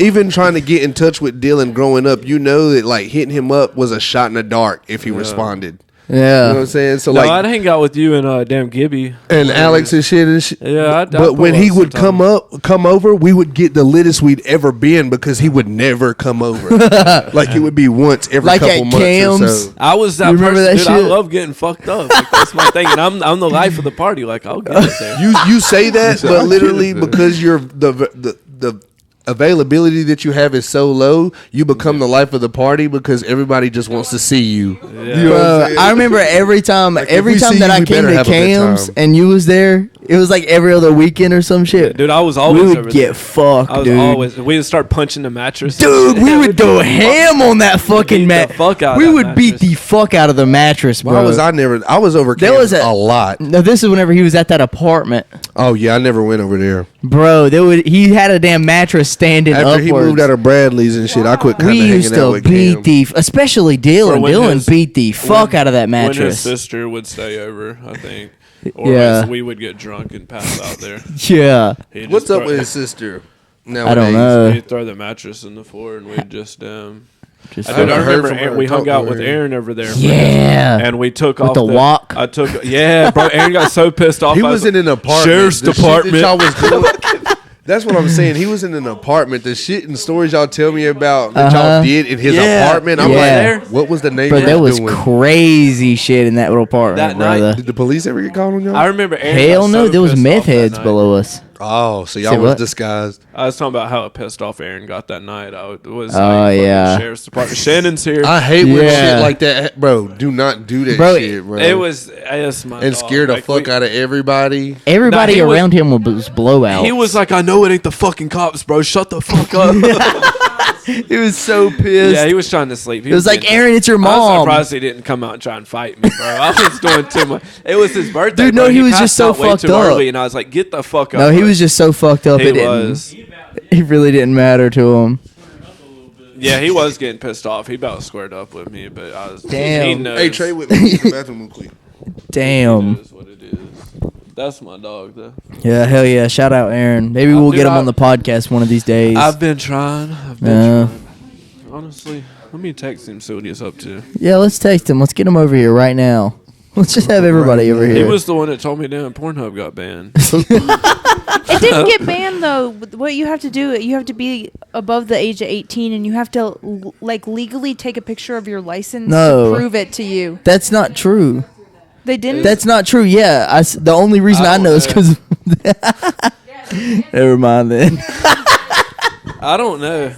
even trying to get in touch with Dylan growing up, you know that like hitting him up was a shot in the dark if he responded. Yeah. You know what I'm saying? So No, like, I'd hang out with you and damn Gibby and Alex and shit. Yeah, but when he would come over, we would get the littest we'd ever been because he would never come over. Like it would be once every Like couple at months Cam's? or so. I was that You remember person, that dude. I shit? love getting fucked up. Like, that's my thing, and I'm the life of the party. Like I'll get it there. You say that, said, but "I'll literally get it, because you're the availability that you have is so low, you become the life of the party because everybody just wants to see you. Yeah. You know what I'm saying? I remember every time Like, if we that see you, I we came better to have a good Cam's time. and you was there, it was like every other weekend or some shit. Dude, I was always we would over get there. fucked, I was dude. always. We would start punching the mattress. Dude, we would go ham on that Beat fucking the mat. fuck out of We that would beat mattress. the fuck out of the mattress, bro. Why was I never? I was over There Cam's was a lot. No, this is whenever he was at that apartment, Oh yeah, I never went over there. bro. He had a damn mattress standing After upwards. he moved out of Bradley's and shit, I quit kind we of used hanging out to with beat Cam. especially Dylan. when Dylan his- beat the fuck out of that When his mattress. sister would stay over, I think, or Yeah. else we would get drunk and pass out there. Yeah, He'd What's just up throw- with his sister? I don't Nowadays? know. He'd throw the mattress in the floor, and we'd just Just I haven't heard remember from her, we hung talked out to with her. Aaron over there. yeah. And we took With off the walk? I took, yeah, bro. Aaron got so pissed off. He I was in an apartment. Sheriff's The shit department. that y'all was doing. That's what I'm saying. He was in an apartment. The shit and stories y'all tell me about that y'all did in his Yeah. apartment. I'm Yeah. like, what was the name Bro, of there that was doing? crazy shit in that little apartment, That night- brother. Did the police ever get called on y'all? I remember Aaron. Hell got no, so there was pissed meth off that heads night. below us. Oh, so y'all Say was what? disguised. I was talking about how pissed off Aaron got that night. I was Oh, like, yeah. Sheriff's Department. Shannon's here. I hate when Yeah. shit like that, bro. Do not do that Bro, shit, bro. It was my and dog. scare the Like, fuck out of everybody. Everybody Nah, he was- around him was blowouts. He was like, I know it ain't the fucking cops, bro. Shut the fuck up. he was so pissed. Yeah, he was trying to sleep. He it was like, getting- Aaron, it's your I was mom. surprised he didn't come out and try and fight me, bro. I was doing too much. It was his birthday. Dude, no, bro. he was passed just so out way fucked too up. early, and I was like, get the fuck up. No, he bro. was just so fucked up. He It didn't. was. It really didn't matter to him. Yeah, he was getting pissed off. He about squared up with me, but I was. Damn. He knows. Hey, Trey, with me. Use the bathroom real quick. He Damn. knows what it is. That's my dog, though. Yeah, hell yeah. Shout out Aaron. Maybe we'll get him on the podcast one of these days. I've been trying. Yeah. Honestly, let me text him, see what he's up to. Yeah, let's text him. Let's get him over here right now. Let's just have everybody over He here. was the one that told me damn Pornhub got banned. It didn't get banned though. What you have to do, you have to be above the age of 18, and you have to like legally take a picture of your license No. to prove it to you. That's not true. They didn't. That's not true. Yeah, the only reason I I, don't know is know. because. Never mind then. I don't know.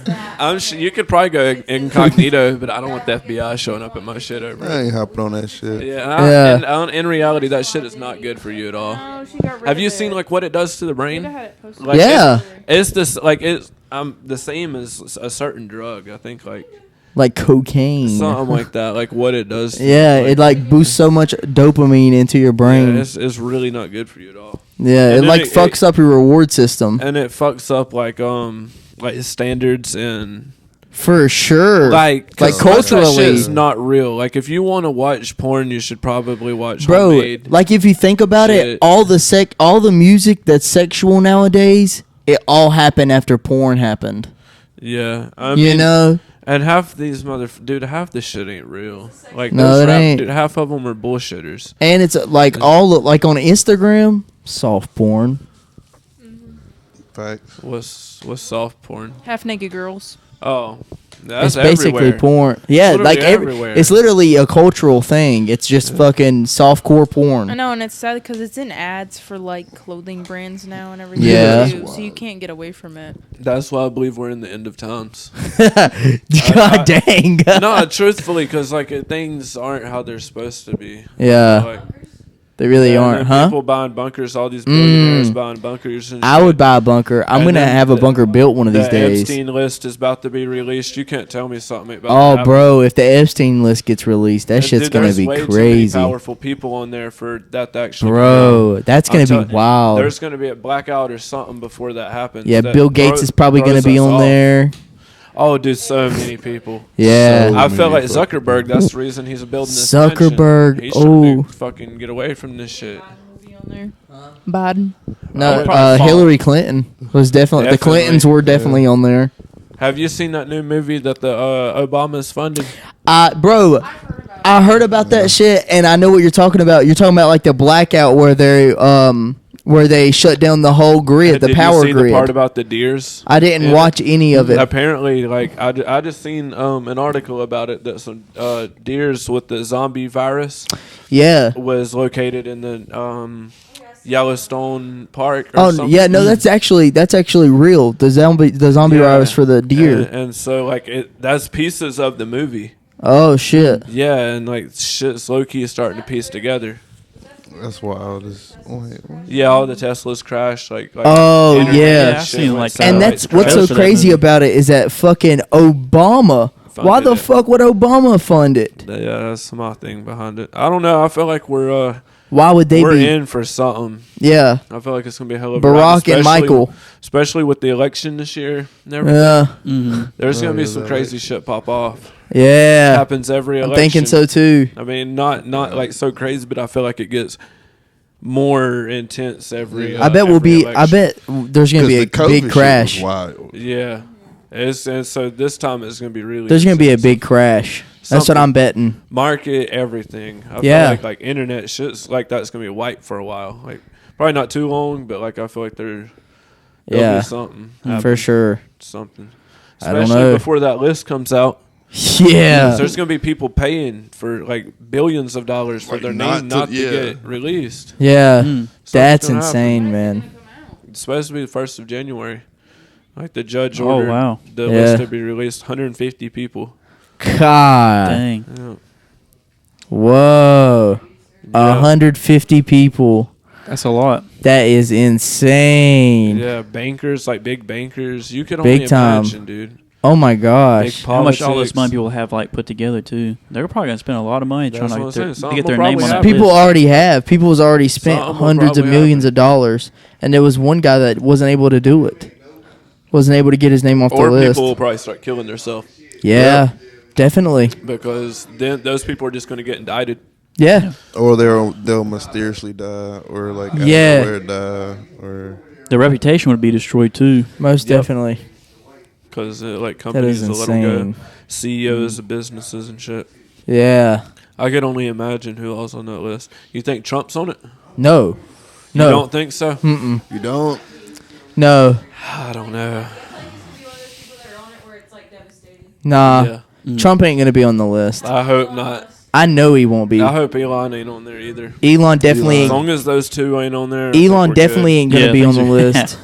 You could probably go incognito, but I don't want the FBI showing up at my shit over. I ain't hopping on that shit. Yeah, Yeah. in reality, that shit is not good for you at all. Oh, she got rid Have of you it. seen like what it does to the brain? I had it posted. Like, Yeah. it's this like it's the same as a certain drug. I think like Like cocaine. something like that. Like what it does. To Yeah, you, it like boosts so much dopamine into your brain. yeah, it's really not good for you at all. Yeah, And it then like it- fucks up your reward system. And it fucks up like standards and For sure. like Like most of that culturally. shit's not real. Like if you want to watch porn, you should probably watch Bro, homemade. like if you think about it, shit. all the music that's sexual nowadays, it all happened after porn happened. Yeah, I You mean, know? and half these dude, half this shit ain't real. Like No, those it ain't. dude, half of them are bullshitters. And it's like like on Instagram, soft porn. Facts. What's soft porn? Half naked girls. Oh, that's It's basically everywhere. porn. Yeah, Literally like everywhere. it's literally a cultural thing. It's just fucking softcore porn. I know, and it's sad because it's in ads for like clothing brands now and everything. Yeah. too, so you can't get away from it. That's why I believe we're in the end of times. God dang. No, truthfully, because like things aren't how they're supposed to be. Yeah. Like, They really Yeah, aren't, and huh? People buying bunkers, all these billionaires buying bunkers. And I shit. would buy a bunker. I'm And gonna then have a bunker built one of these the days. Epstein list is about to be released. You can't tell me something about Oh, that. bro, if the Epstein list gets released, that shit's Dude, gonna there's be way too many crazy, powerful people on there for that to actually. bro. That's I'm gonna telling be you, wild. There's gonna be a blackout or something before that happens. Yeah, that Bill Gates is probably gonna throws be us on off. there. Oh, dude, so many people. Yeah. I feel like many fucking Zuckerberg. That's the reason he's building this. Zuckerberg, mansion. He's trying oh. to fucking get away from this shit. Biden. No, probably fall. Hillary Clinton was definitely. The Definitely. Clintons were definitely on there. Have you seen that new movie that the Obama's funding? Bro, I heard about that shit, and I know what you're talking about. You're talking about like the blackout where they shut down the whole grid, the Did power you see grid. the part about the deers? I didn't Yeah. watch any of it. Apparently, like I just seen an article about it that some deers with the zombie virus Yeah. was located in the Yellowstone Park. Or Oh something. yeah, no, that's actually real. The zombie Yeah. virus for the deer. and so like that's pieces of the movie. Oh shit. Yeah, and like shit's low key is starting to piece together. That's wild. Wait, what? Yeah, all the Teslas crashed. Like Oh, internet yeah. and I've shit seen, went like, And satellites that's what's so trailers for that crazy movie. about it is that fucking Obama. Why Funded the it. fuck would Obama fund it? Yeah, that's my thing behind it. I don't know. I feel like we're Why would they be? in for something. Yeah. I feel like it's gonna be a hell of a Barack ride, and Michael. especially with the election this year. And everything. Yeah. There's gonna be yeah, some that crazy shit pop off. Yeah. Happens every I'm election. thinking so too. I mean, not like so crazy, but I feel like it gets more intense every. I bet we'll every be. election. I bet there's gonna be a 'Cause the COVID big shit crash. was wild. Yeah, and so this time it's gonna be really. There's gonna be a intense. big crash. That's what Something. I'm betting. Market everything. I Yeah. feel like internet shit's like that's gonna be white for a while. Like probably not too long, but like I feel like there'll Yeah, be something for happen, sure. something. I don't Especially know. before that list comes out. Yeah. There's gonna be people paying for like billions of dollars for Like, their not name to- not to yeah. get released. Yeah. Mm. That's gonna happen. insane, man. It's supposed to be the 1st of January. Like the judge Oh, ordered wow. the Yeah. list to be released. 150 people. God. Dang. Yeah. Whoa. Yeah. 150 people. That's a lot. That is insane. Yeah, bankers, like big bankers. You can Big only time. imagine, dude. Oh my Big gosh. How much all this politics. money people have like put together too? They're probably gonna spend a lot of money That's trying what to I'm get saying. their, Something to get their will name on probably that happen. People list. already have. People's already spent Something will hundreds of probably millions happen. of dollars, and there was one guy that wasn't able to do it. Wasn't able to get his name off Or the list. people will probably start killing themselves Yeah, definitely. because then those people are just going to get indicted. Yeah. Or they'll mysteriously die, or like out of Yeah. nowhere die, or Their reputation would be destroyed too. Most Yep. definitely. Because like That companies is will let them go. insane. CEOs of businesses and shit. Yeah. I could only imagine who else on that list. You think Trump's on it? No. You No. don't think so? Mm-mm. you don't. No. I don't know. Nah. Yeah. Trump ain't gonna be on the list. I hope not. I know he won't be. I hope Elon ain't on there either. Elon definitely As ain't. long as those two ain't on there, I think Elon we're definitely good. ain't gonna Yeah, be on the things are- list.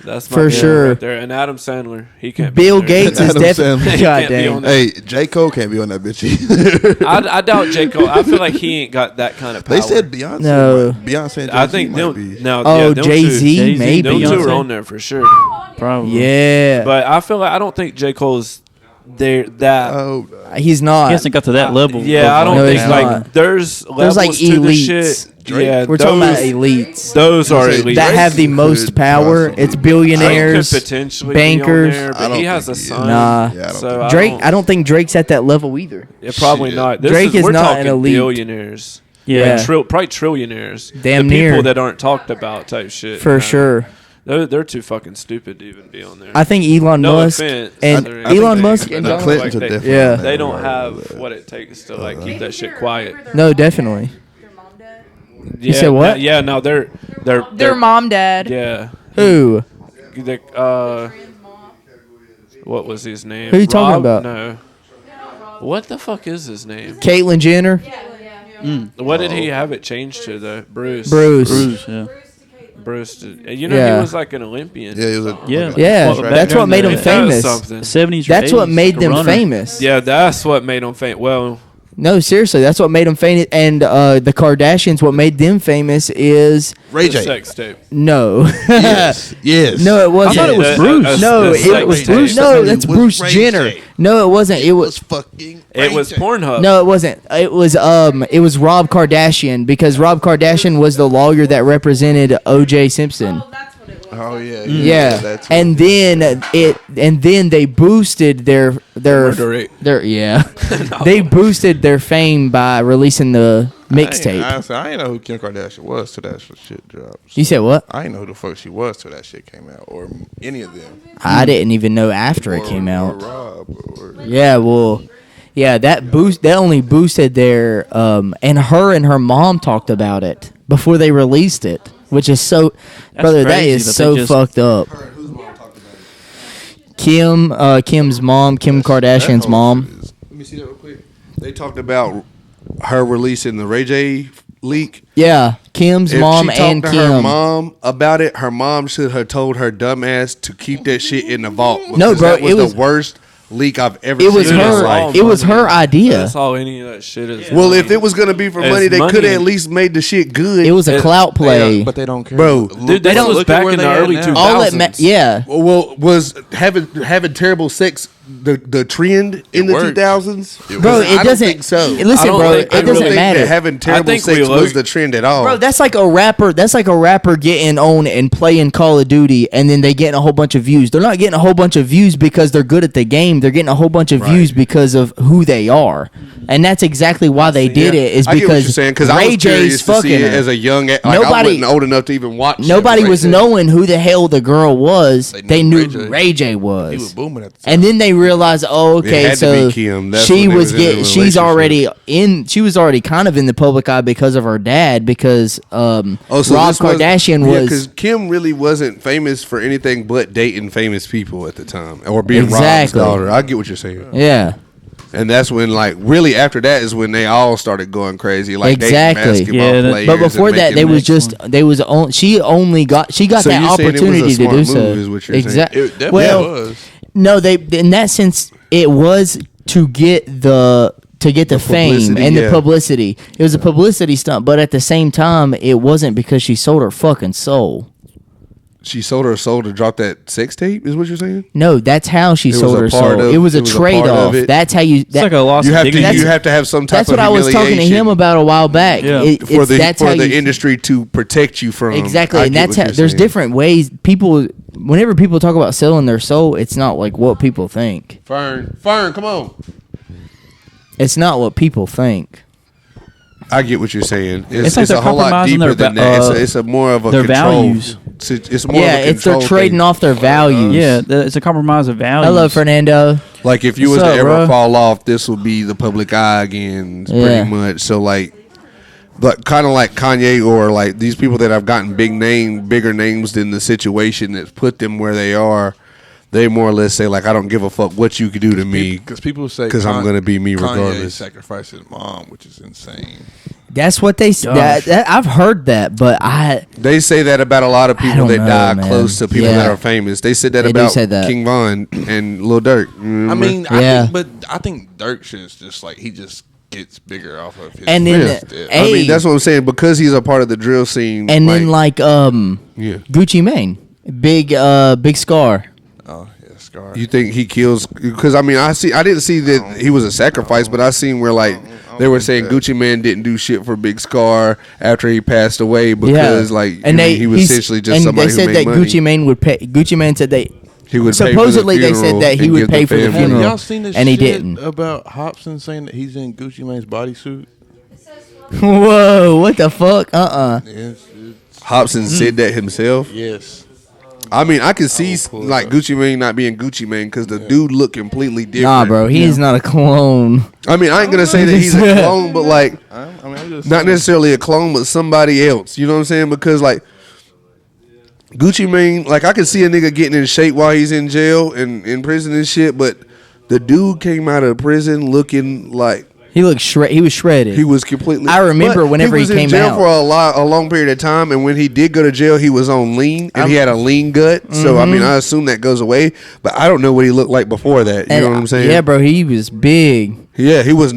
That's my for guy sure. Right there. And Adam Sandler, he can't. be Bill on there. Gates is Adam definitely. Sandler. He God can't be dang. on there. Hey, J. Cole can't be on that bitch either. I doubt J. Cole. I feel like he ain't got that kind of power. They said Beyonce. No. Beyonce and Jay-Z I think might them. be. Now, Oh, yeah, them Jay-Z, Jay-Z, maybe. Two, them two are Beyonce. on there for sure. Probably. Yeah. But I feel like I don't think J. Cole's there. That Oh, He's not. He hasn't got to that level. yeah, I don't No, think he's like not. there's levels like to the elites. shit. Drake. Yeah, We're talking about elites Those are Say elite. that have the Drake most could power. possibly It's be. billionaires. Drake could potentially bankers. be on there, I but don't he has a think he is. son. Nah. Yeah, I don't so think Drake, I don't think Drake's at that level either. Yeah, probably Shit. not. This Drake is we're not talking an elite. billionaires. Yeah. Like probably trillionaires. Damn the people near. that aren't talked about type shit. For you know? sure. They're too fucking stupid to even be on there. I think Elon No Musk offense. and I think Elon they- Musk the and the Donald Clintons are they- definitely. Yeah. on there. They don't have what it takes to like keep that shit quiet. No, definitely. Yeah, said what? no- yeah, no, they're Their mom, dad. Yeah, Who? the what was his name? Who you talking Rob? about? No. What the fuck is his name? Caitlyn Jenner. What did he have it changed to though? Bruce. Bruce. Bruce, yeah. Bruce. You know Yeah. he was like an Olympian. Yeah, he was a Yeah. Yeah, Well, that's what made him That was famous. something. 70s. That's what made them famous. Yeah, that's what made him famous. Well, No, seriously, that's what made them famous. And the Kardashians, what made them famous is Ray The J. sex tape. no. Yes. No, it wasn't. I thought it was Bruce. No, The it was sex Bruce. tape. No, It that's was Bruce Ray Jenner. J. No, it wasn't. It was. fucking. It was Pornhub. No, it wasn't. It was Rob Kardashian because Rob Kardashian was the lawyer that represented O.J. Simpson. That's what it was. Oh yeah. Yeah, That's and then they boosted their Murder rate. yeah, they boosted their fame by releasing the mixtape. I ain't know who Kim Kardashian was till that shit dropped. You said what? I ain't know who the fuck she was till that shit came out, or any of them. I didn't even know after it came Or out. Rob, or Yeah, well, yeah, that only boosted their and her mom talked about it before they released it, which is so, brother, that crazy is that so they just- fucked up. Kim's mom, Kim Kardashian's mom. Let me see that real quick. They talked about her releasing the Ray J leak. Yeah, Kim's If mom she talked and to Kim. her mom about it, her mom should have told her dumb ass to keep that shit in the vault. No, because bro, that was it was- the worst leak I've ever It seen. was in my her. life. It was her idea. That's all any of that shit is. Well, if it was gonna be for It's money, they money. could have at least made the shit good. It was a It- clout play. but they don't care, Bro. Dude, they don't look was at back where in they the at early now. 2000s. All that, yeah. Well, was having terrible sex the trend in the worked. 2000s? Bro, I it don't doesn't. think so. Listen, I don't bro, think- it I I don't doesn't think matter. that having terrible think we sex was look- the trend at all. Bro, that's like a rapper. That's like a rapper getting on and playing Call of Duty, and then they getting a whole bunch of views. They're not getting a whole bunch of views because they're good at the game. They're getting a whole bunch of views because of who they are, and that's exactly why they did it. Is I get what you're because saying because I Ray was J's curious to see fucking it her. as a young. Like I Nobody- wasn't old enough to even watch. Nobody shit was like that. knowing who the hell the girl was. They They knew knew Ray J. Ray J He was was. booming at the time. And then they realized, oh, It okay, had to so be Kim. That's she when they was was in a getting. She's relationship. already in. She was already kind of in the public eye because of her dad. Because Oh, so Rob this was- Kardashian yeah, was. because Kim really wasn't famous for anything but dating famous people at the time or being Exactly. Rob's daughter. I get what you're saying, Yeah, and that's when like really after that is when they all started going crazy, like Exactly. dating basketball Yeah, that- players. but before and that, they making- was just they was on. She got So that you're saying it was a opportunity to smart do move, so. is what you're saying? Exactly. It definitely Well, was. no, they in that sense it was to get the fame publicity, and the yeah. publicity. It was a publicity stunt, but at the same time, it wasn't because she sold her fucking soul. She sold her soul to drop that sex tape. Is what you're saying? No, that's how she was sold a her part soul. of- It was a it was a part trade off. of it. That's how you. It's like a loss You of have to dignity. you have to have some type That's of what I was talking to humiliation him about a while back. Yeah. for the that's how you, industry to protect you from exactly, I and get that's what how. you're There's saying. different ways. People, whenever people talk about selling their soul, it's not like what people think. Fern, come on. It's not what people think. I get what you're saying. It's like It's a they're whole lot compromising deeper their than va- that. It's a more of a their control. values. It's more Yeah, of a it's they're control trading thing. off their values. Yeah, it's a compromise of values. Hello, Fernando. Like if you What's was to up, ever bro? fall off, this will be the public eye again, Yeah. pretty much. So like, but kind of like Kanye or like these people that have gotten bigger names than the situation that's put them where they are. They more or less say like, I don't give a fuck what you could do to me Because people say because I'm gonna be me Kanye regardless. sacrificed his mom, which is insane. That's what they. That I've heard that, but They say that about a lot of I people don't that know, die man. close to people Yeah. that are famous. They said that They do about say that. King Von and Lil Durk. I mean, Yeah. I think Dirk shit is just like he just gets bigger off of his. And then, Yeah. I mean, hey, that's what I'm saying because he's a part of the drill scene. and then like, yeah. Gucci Mane, big scar. Oh yeah, Scar. You think he kills? Because I mean, I didn't see that he was a sacrifice, but I seen where like they were saying Gucci Man didn't do shit for Big Scar after he passed away because like he was essentially just and somebody they said who that made money. Gucci Mane would pay. Gucci Mane said they He would supposedly pay for the they said that he funeral would and pay give for the family- funeral. Y'all seen this And he shit didn't. about Hobson saying that he's in Gucci Mane's bodysuit? Whoa, what the fuck? Yes. Hobson said that himself. Yes. I mean, I can see like Gucci Mane not being Gucci Mane because the dude looked completely different. Nah, bro, he is not a clone. I mean, I ain't gonna say that he's a clone, but like I'm just not necessarily a clone, but somebody else. You know what I'm saying? Because like Gucci Mane, like I could see a nigga getting in shape while he's in jail and in prison and shit, but the dude came out of prison looking like He looked he was shredded. he was completely. I remember but whenever he was in came jail out. for a long period of time, and when he did go to jail, he was on lean and he had a lean gut. So I mean, I assume that goes away, but I don't know what he looked like before that. You And, know what I'm saying? Yeah, bro, he was big. Yeah, he was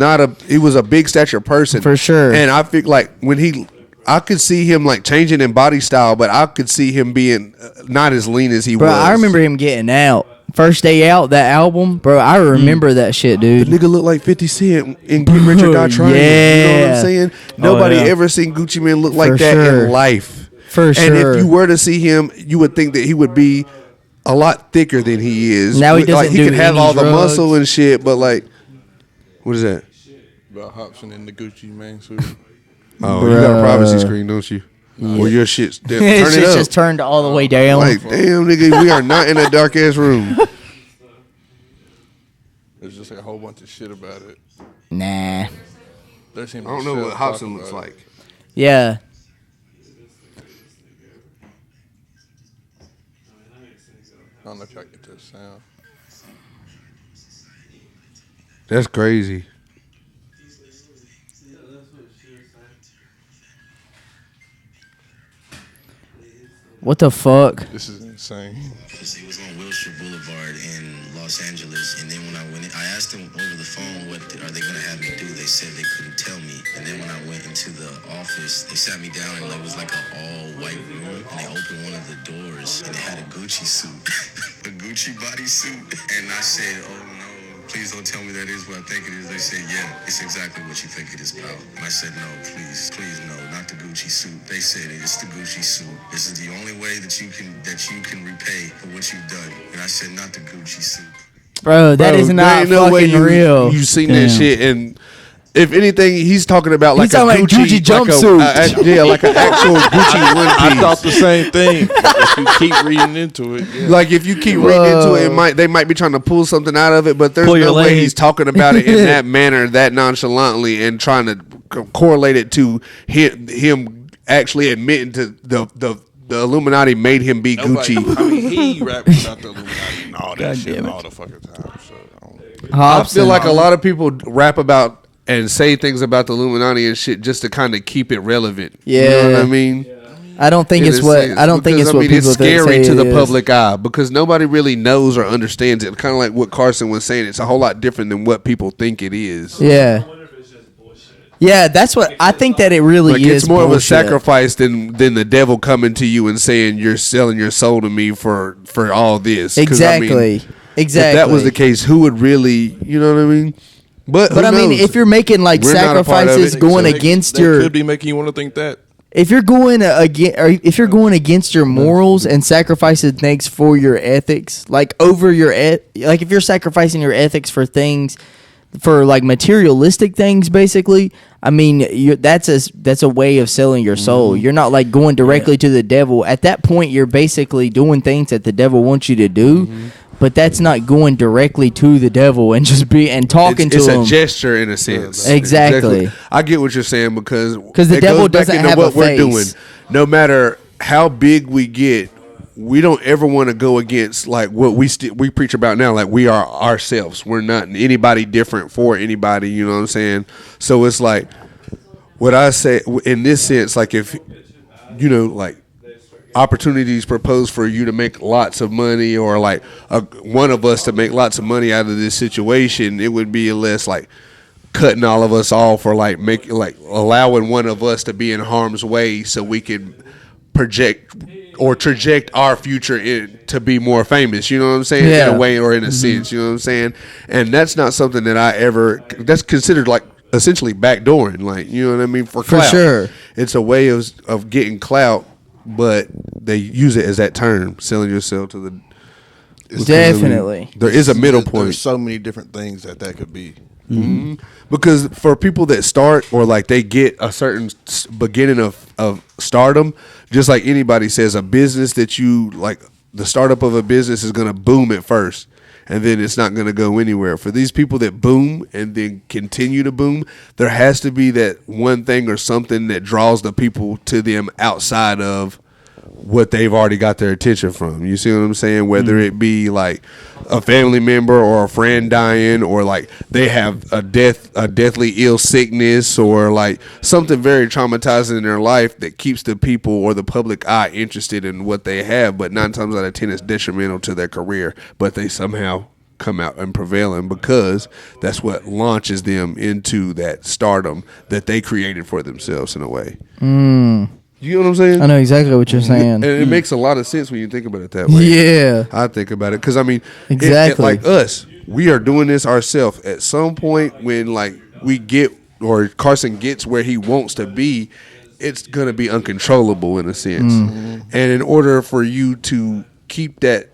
a big stature person For sure. And I feel like I could see him like changing in body style, but I could see him being not as lean as he Bro, was. I remember him getting out. First Day Out, that album, bro. I remember that shit, the dude. nigga looked like 50 Cent in Get Rich or Die Trying. You know what I'm saying? Nobody yeah. ever seen Gucci Man look like For that sure. in life. For And sure. if you were to see him, you would think that he would be a lot thicker than he is. Now he Like, doesn't he do could have any all the drugs. muscle and shit, but like, what is that? About Hobson in the Gucci man suit. Oh, you got a privacy screen, don't you? Or your shit's turn His it shit's up. just turned all the way down. Like, damn, nigga, we are not in a dark ass room. There's just a whole bunch of shit about it. Nah. There's him I don't know what Hobson looks like. Yeah. I don't know if y'all get this sound. That's crazy. What the fuck? This is insane. It was on Wilshire Boulevard in Los Angeles, and then when I went in, I asked them over the phone, what are they going to have me do? They said they couldn't tell me. And then when I went into the office, they sat me down, and it was like an all-white room, and they opened one of the doors, and it had a Gucci suit, a Gucci bodysuit. And I said, oh no, please don't tell me that is what I think it is. They said, yeah, it's exactly what you think it is, pal. And I said, no, please no, not the Gucci suit. They said it's the Gucci suit. This is the only way that you can repay for what you've done. And I said, not the Gucci suit. Bro, that Bro, is there not ain't no way fucking real. You've seen Damn. that shit, and if anything, he's talking about like He's a talking about Gucci, Gucci jumpsuit. yeah, like an actual Gucci one I piece. thought the same thing. If you keep reading into it, yeah. Like if you keep reading into it, they might be trying to pull something out of it, but there's Pull your no way leg. he's talking about it in that manner, that nonchalantly, and trying to correlate it to him actually admitting to the Illuminati made him be Nobody- Gucci. I mean, he raps about the Illuminati and all that shit all the fucking time. So I feel Hobson. like a lot of people rap about and say things about the Illuminati and shit just to kind of keep it relevant. You know what Yeah. I mean? I don't think In it's a what sense, I don't think because, it's what people it's scary say to it the is. public eye because nobody really knows or understands it. Kind of like what Carson was saying, it's a whole lot different than what people think it is. Yeah. Yeah, that's what I think that it really Like is. it's more of a bullshit. sacrifice than the devil coming to you and saying you're selling your soul to me for all this. 'Cause, Exactly. I mean, Exactly. if that was the case, who would really? You know what I mean? But But I mean, knows? if you're making like We're not a part of sacrifices it. going they- against they your, could be making you want to think that. if you're going if you're going against your morals and sacrificing things for your ethics, like over your like if you're sacrificing your ethics for things, for like materialistic things, basically. I mean, that's a way of selling your soul. You're not like going directly to the devil. At that point, you're basically doing things that the devil wants you to do. But that's not going directly to the devil and just talking it's to a him. gesture in a sense. Exactly. I get what you're saying because the it devil goes back doesn't into have what a we're face. doing. No matter how big we get, we don't ever want to go against like what we preach about now. Like we are ourselves. We're not anybody different for anybody. You know what I'm saying? So it's like what I say in this sense. Like if like opportunities proposed for you to make lots of money or like one of us to make lots of money out of this situation, it would be less like cutting all of us off or like allowing one of us to be in harm's way so we can project or traject our future to be more famous, you know what I'm saying? Yeah. In a way or in a sense, you know what I'm saying? And that's not something that that's considered like essentially backdooring, like, you know what I mean? For clout. sure. It's a way of getting clout, but they use it as that term, selling yourself to the... Definitely. There is a middle point. There's so many different things that could be. Because for people that start or like they get a certain beginning of stardom, just like anybody says, a business that you like, the startup of a business is going to boom at first and then it's not going to go anywhere. For these people that boom and then continue to boom, there has to be that one thing or something that draws the people to them outside of what they've already got their attention from. You see what I'm saying? Whether it be like a family member or a friend dying, or like they have a deathly ill sickness, or like something very traumatizing in their life that keeps the people or the public eye interested in what they have. But 9 times out of 10, it's detrimental to their career. But they somehow come out and prevailing, because that's what launches them into that stardom that they created for themselves in a way. You know what I'm saying? I know exactly what you're saying. And it makes a lot of sense when you think about it that way. Yeah. I think about it because, I mean, Exactly. like us, we are doing this ourselves. At some point when, like, we get, or Carson gets where he wants to be, it's going to be uncontrollable in a sense. And in order for you to keep that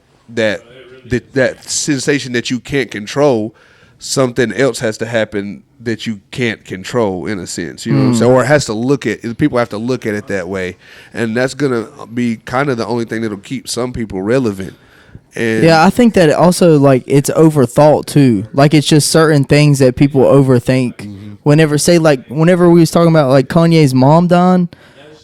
sensation that you can't control, something else has to happen that you can't control in a sense, you know what I'm saying? Or it has to people have to look at it that way. And that's going to be kind of the only thing that'll keep some people relevant. And Yeah, I think that also, like, it's overthought too. Like, it's just certain things that people overthink. Whenever we was talking about, like, Kanye's mom dying,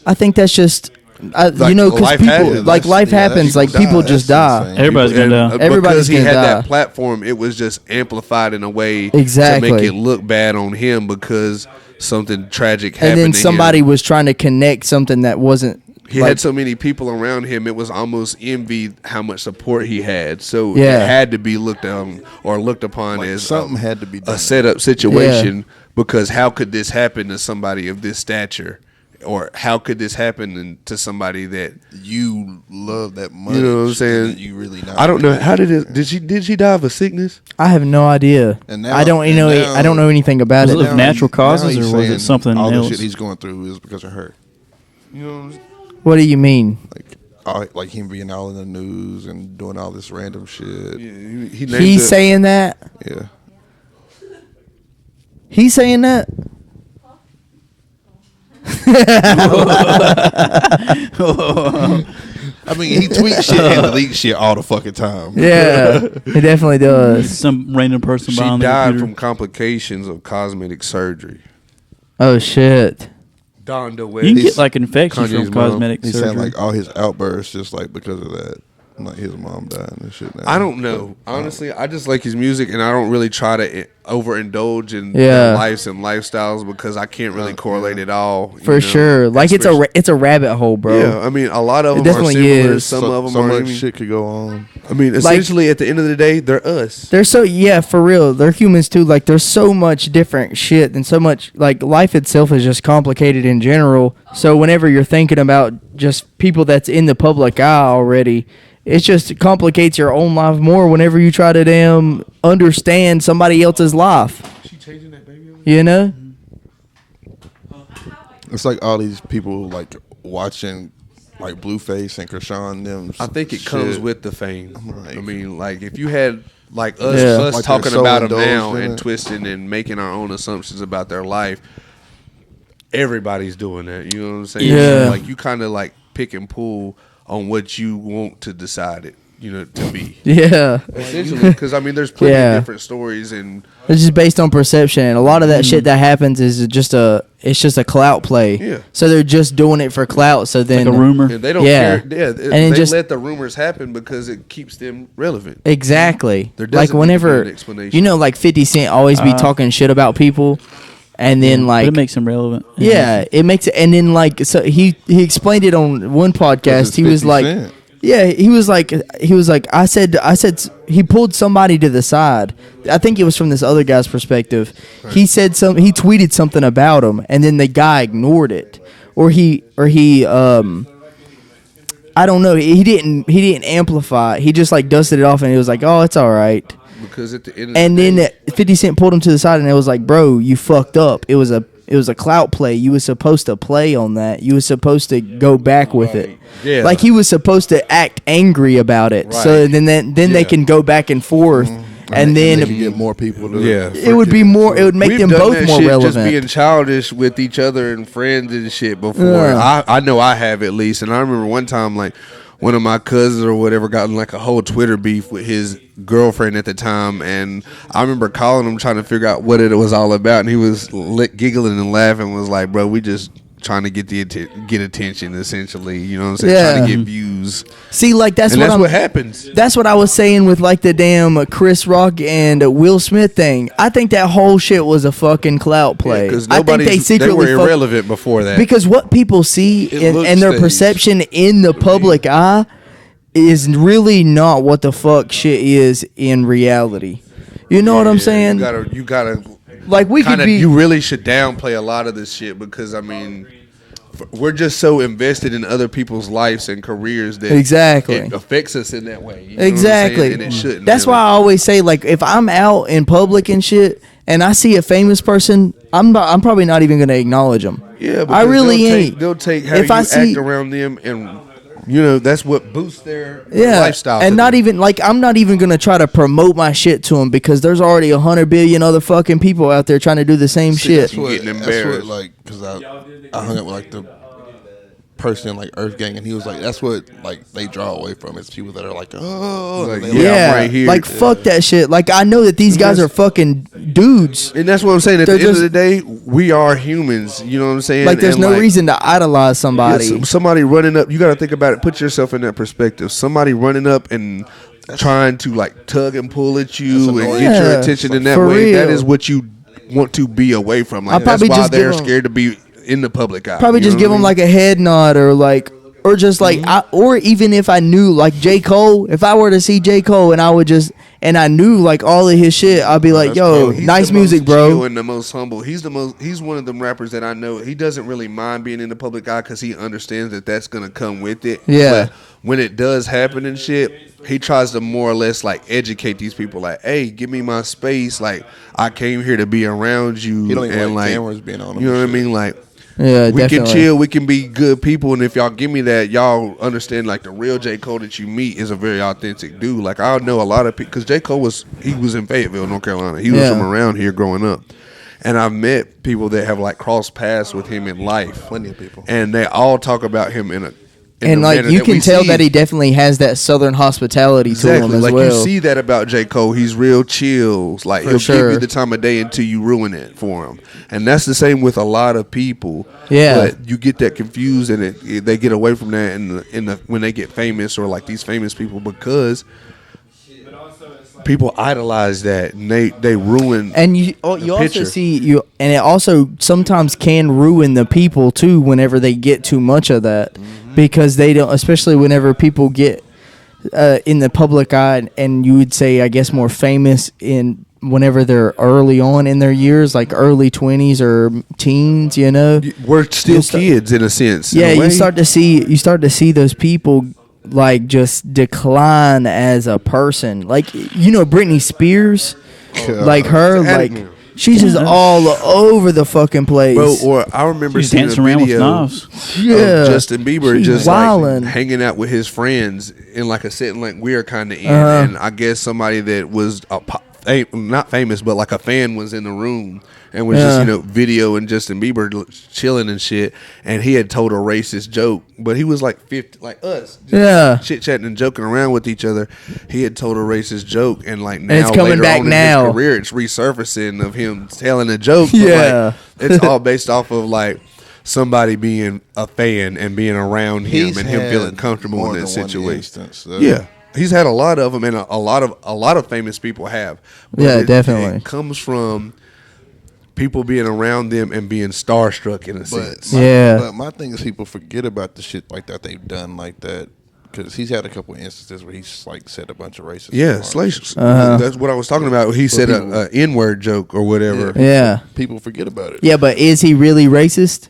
I think that's just, because life people, happens. like, life happens, like, people just die. Everybody's going to die. Everybody's because he gonna had die. that platform, it was just amplified in a way Exactly. to make it look bad on him because something tragic happened And then to somebody him. was trying to connect something that wasn't. He had so many people around him, it was almost envied how much support he had. So Yeah. it had to be looked on or looked upon Like, as something had to be done. a setup situation, because how could this happen to somebody of this stature? Or how could this happen to somebody that You love that much. you know what I'm saying? You really not. I don't know. How did she die of a sickness? I have no idea. And now- I don't and know. now- I don't know anything about Was it. it of natural causes, or was saying it something all else? the shit he's going through is because of her. You know, What do you mean? Like him being all in the news and doing all this random shit. he named He's it- saying that. Yeah. He's saying that. I mean, he tweets shit and deletes shit all the fucking time. Yeah, he definitely does. Some random person She behind the died computer. from complications of cosmetic surgery. Oh shit. Donda You can get like infections Kanye's from mom. cosmetic He's surgery. saying like all his outbursts just like because of that. Like his mom died and shit now. I don't know. Honestly, I just like his music, and I don't really try to overindulge in Yeah. their lives and lifestyles because I can't really correlate it all. you For know? sure. Like it's a rabbit hole, bro. Yeah, I mean, a lot of It them are definitely similar. is. Some So- of them so are. much shit could go on. I mean, essentially, at the end of the day, they're us. They're for real. They're humans too. Like there's so much different shit and so much like life itself is just complicated in general. So whenever you're thinking about just people that's in the public eye already, it just complicates your own life more whenever you try to damn understand somebody else's life. You know? It's like all these people like watching like Blueface and Krishan them. I think it comes shit. with the fame. Like- I mean, like if you had like us, Yeah. us Like they're talking so about them indulged now in and it. twisting and making our own assumptions about their life, everybody's doing that. You know what I'm saying? Yeah. Like you kind of like pick and pull on what you want to decide it, you know, to be. Yeah. Essentially, because I mean, there's plenty Yeah. of different stories, and It's just based on perception, and a lot of that shit that happens is just a clout play. Yeah. So they're just doing it for clout. So then like a rumor. and they don't Yeah. care. Yeah, then they just- let the rumors happen because it keeps them relevant. Exactly. There doesn't Like need to be whenever an explanation. you know, like 50 Cent always be talking shit about people, and then but like it makes them relevant. yeah, it makes it. And then like so he explained it on one podcast. it's He was 50 like, Cent. yeah, he was like I said he pulled somebody to the side. I think it was from this other guy's perspective. He said he tweeted something about him, and then the guy ignored it, or he I don't know. He didn't amplify. He just like dusted it off, and he was like, "Oh, it's all right." Because at the end of And the then day, 50 Cent pulled him to the side, and it was like, "Bro, you fucked up. It was a clout play. You was supposed to play on that. You was supposed to go back with it. Yeah. Like he was supposed to act angry about it. So Right. then they Yeah. can go back and forth, and they then can get more people to Yeah. it would be more. It would make we've them done both that more shit relevant. just being childish with each other and friends and shit before. Yeah. I know I have at least, and I remember one time like one of my cousins or whatever got in like a whole Twitter beef with his girlfriend at the time, and I remember calling him trying to figure out what it was all about, and he was giggling and laughing, was like, "Bro, we just trying to get get attention, essentially. You know what I'm saying? Yeah. Trying to get views, See, like that's and what that's I'm. what happens." That's what I was saying with like the damn Chris Rock and Will Smith thing. I think that whole shit was a fucking clout play. Because I think they were irrelevant before that. because what people see It looks and their staged. perception in the public eye is really not what the fuck shit is in reality. You know what I'm saying? You gotta like we could be. You really should downplay a lot of this shit because I mean, we're just so invested in other people's lives and careers that Exactly. it affects us in that way. You know Exactly. what I'm saying? And it shouldn't. That's really. why I always say, like, if I'm out in public and shit, and I see a famous person, I'm probably not even gonna acknowledge them. Yeah, I really ain't. They'll take how If you I see- act around them, and that's what boosts their Yeah, lifestyle. and to not them. even like I'm not even gonna try to promote my shit to them because there's already 100 billion other fucking people out there trying to do the same shit. That's what, Getting embarrassed. like, because I hung up with like the person in like Earth Gang, and he was like, that's what like they draw away from. It's people that are like, oh, Like, and yeah, Yeah, I'm right here. like fuck that shit. Like I know that these guys are fucking dudes. And that's what I'm saying. At They're the end just- of the day, we are humans. You know what I'm saying? Like there's And, no reason to idolize yeah, somebody. somebody running up. You got to think about it. Put yourself in that perspective. Somebody running up and trying to like tug and pull at you and annoying. get your Yeah, attention in that for way. That real. is what you want to be away from. I'll Like that's probably why just give they're 'em- scared to be in the public eye. Probably You just know give what I them mean? like a head nod or just like or even if I knew like J. Cole, if I were to see J. Cole and I knew like all of his shit, I'd be like, that's yo, cool. He's nice the music, most bro. chill and the most humble. He's one of them rappers that I know. He doesn't really mind being in the public eye because he understands that that's gonna come with it. Yeah. But when it does happen and shit, he tries to more or less like educate these people. Like, hey, give me my space. Like, I came here to be around you. He don't even and like like cameras being on him You know and what I shit. mean? Like. Yeah, We definitely. can chill. We can be good people, and if y'all give me that, y'all understand like the real J. Cole that you meet is a very authentic dude. Like I know a lot of people because J. Cole was in Fayetteville, North Carolina. He was Yeah. from around here growing up, and I've met people that have like crossed paths with him in life. Plenty of people. And they all talk about him in And the like manner you that can we tell see. that he definitely has that southern hospitality to Exactly. him as Like well. you see that about J. Cole. He's real chill. Like For he'll sure. give you the time of day until you ruin it for him. And that's the same with a lot of people. Yeah. But you get that confused and they get away from that when they get famous or like these famous people because people idolize that and they ruin And you the also picture. see and it also sometimes can ruin the people too whenever they get too much of that because they don't, especially whenever people get in the public eye and you would say I guess more famous in whenever they're early on in their years, like early 20s or teens, you know. we're still You start- kids in a sense. in Yeah, a way. you start to see those people like just decline as a person. Like Britney Spears, like her, It's like attitude. she's just all over the fucking place. Bro, or I remember She's seeing a dancing around with video knives. yeah, of Justin Bieber She's just wildin'. like hanging out with his friends in like a setting like we're kind of in, Uh-huh. and I guess somebody that was not famous but like a fan was in the room and was Yeah. just videoing Justin Bieber chilling and shit, and he had told a racist joke, but he was like 50, like us, Yeah. chit chatting and joking around with each other. He had told a racist joke, and like now it's coming later back on now. in his career, it's resurfacing of him telling a joke. But Yeah. like, it's all based off of like somebody being a fan and being around him He's and him had feeling comfortable more in that than one situation. instance, though. Yeah, he's had a lot of them, and a lot of famous people have. Yeah, it, definitely. It comes from people being around them and being starstruck in a sense. But my thing is, people forget about the shit like that they've done like that because he's had a couple instances where he's like said a bunch of racist. Yeah, remarks. Slash. Uh-huh. That's what I was talking about. He said people- a N-word joke or whatever. Yeah. People forget about it. Yeah, but is he really racist?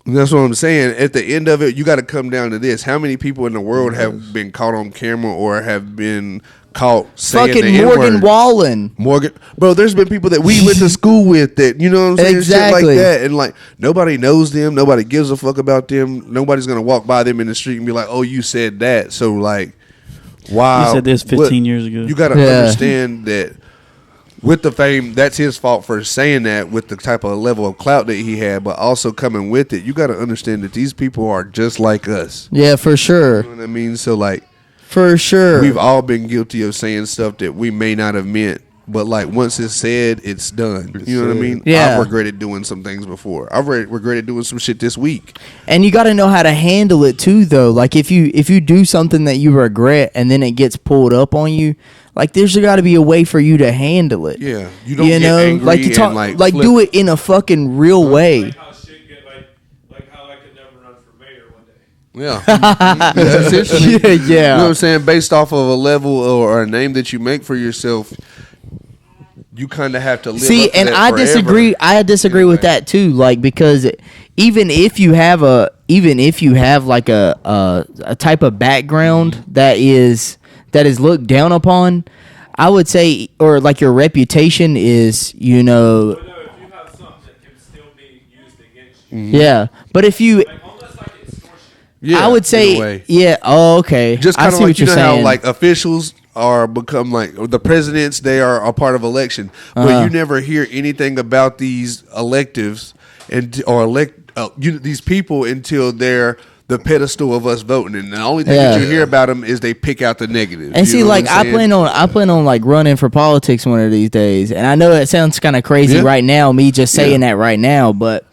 That's what I'm saying. At the end of it, you got to come down to this: how many people in the world have been caught on camera or have been caught saying Fucking the Morgan N-word? Wallen. Morgan, bro, there's been people that we went to school with that, you know what I'm saying? Exactly. Shit like that. And like, nobody knows them. Nobody gives a fuck about them. Nobody's going to walk by them in the street and be like, oh, you said that. So like, wow. You said this 15 years ago. You got to Yeah. understand that with the fame, that's his fault for saying that with the type of level of clout that he had, but also coming with it, you got to understand that these people are just like us. Yeah, for sure. You know what I mean? So like, For sure. we've all been guilty of saying stuff that we may not have meant, but like once it's said, it's done. You know what I mean? Yeah. I've regretted doing some things before. I've regretted doing some shit this week. And you got to know how to handle it too, though. Like if you do something that you regret and then it gets pulled up on you, like there's got to be a way for you to handle it. Yeah, you don't get angry like to talk, and like flip. do it in a fucking real way. How shit get like how I could never run for mayor one day. Yeah. Essentially, Yeah. you know what I'm saying? Based off of a level or a name that you make for yourself, you kind of have to live See, up to and that I forever. disagree. I disagree with Anyway. that too. Like, because even if you have like a type of background that is looked down upon, I would say, or like your reputation is, But no, if you have something that can still be used against you, yeah. But if you, almost like extortion. Yeah, I would in a say, way. yeah. Oh, okay. Just I kind of see like what you you're know saying. how like officials are become like the presidents. They are a part of election, but you never hear anything about these electives and these people until they're the pedestal of us voting. And the only thing that Yeah. you hear about them is they pick out the negatives. And You see, know like what I'm saying? I plan on like running for politics one of these days. And I know it sounds kind of crazy Yeah. right now, me just saying that right now, but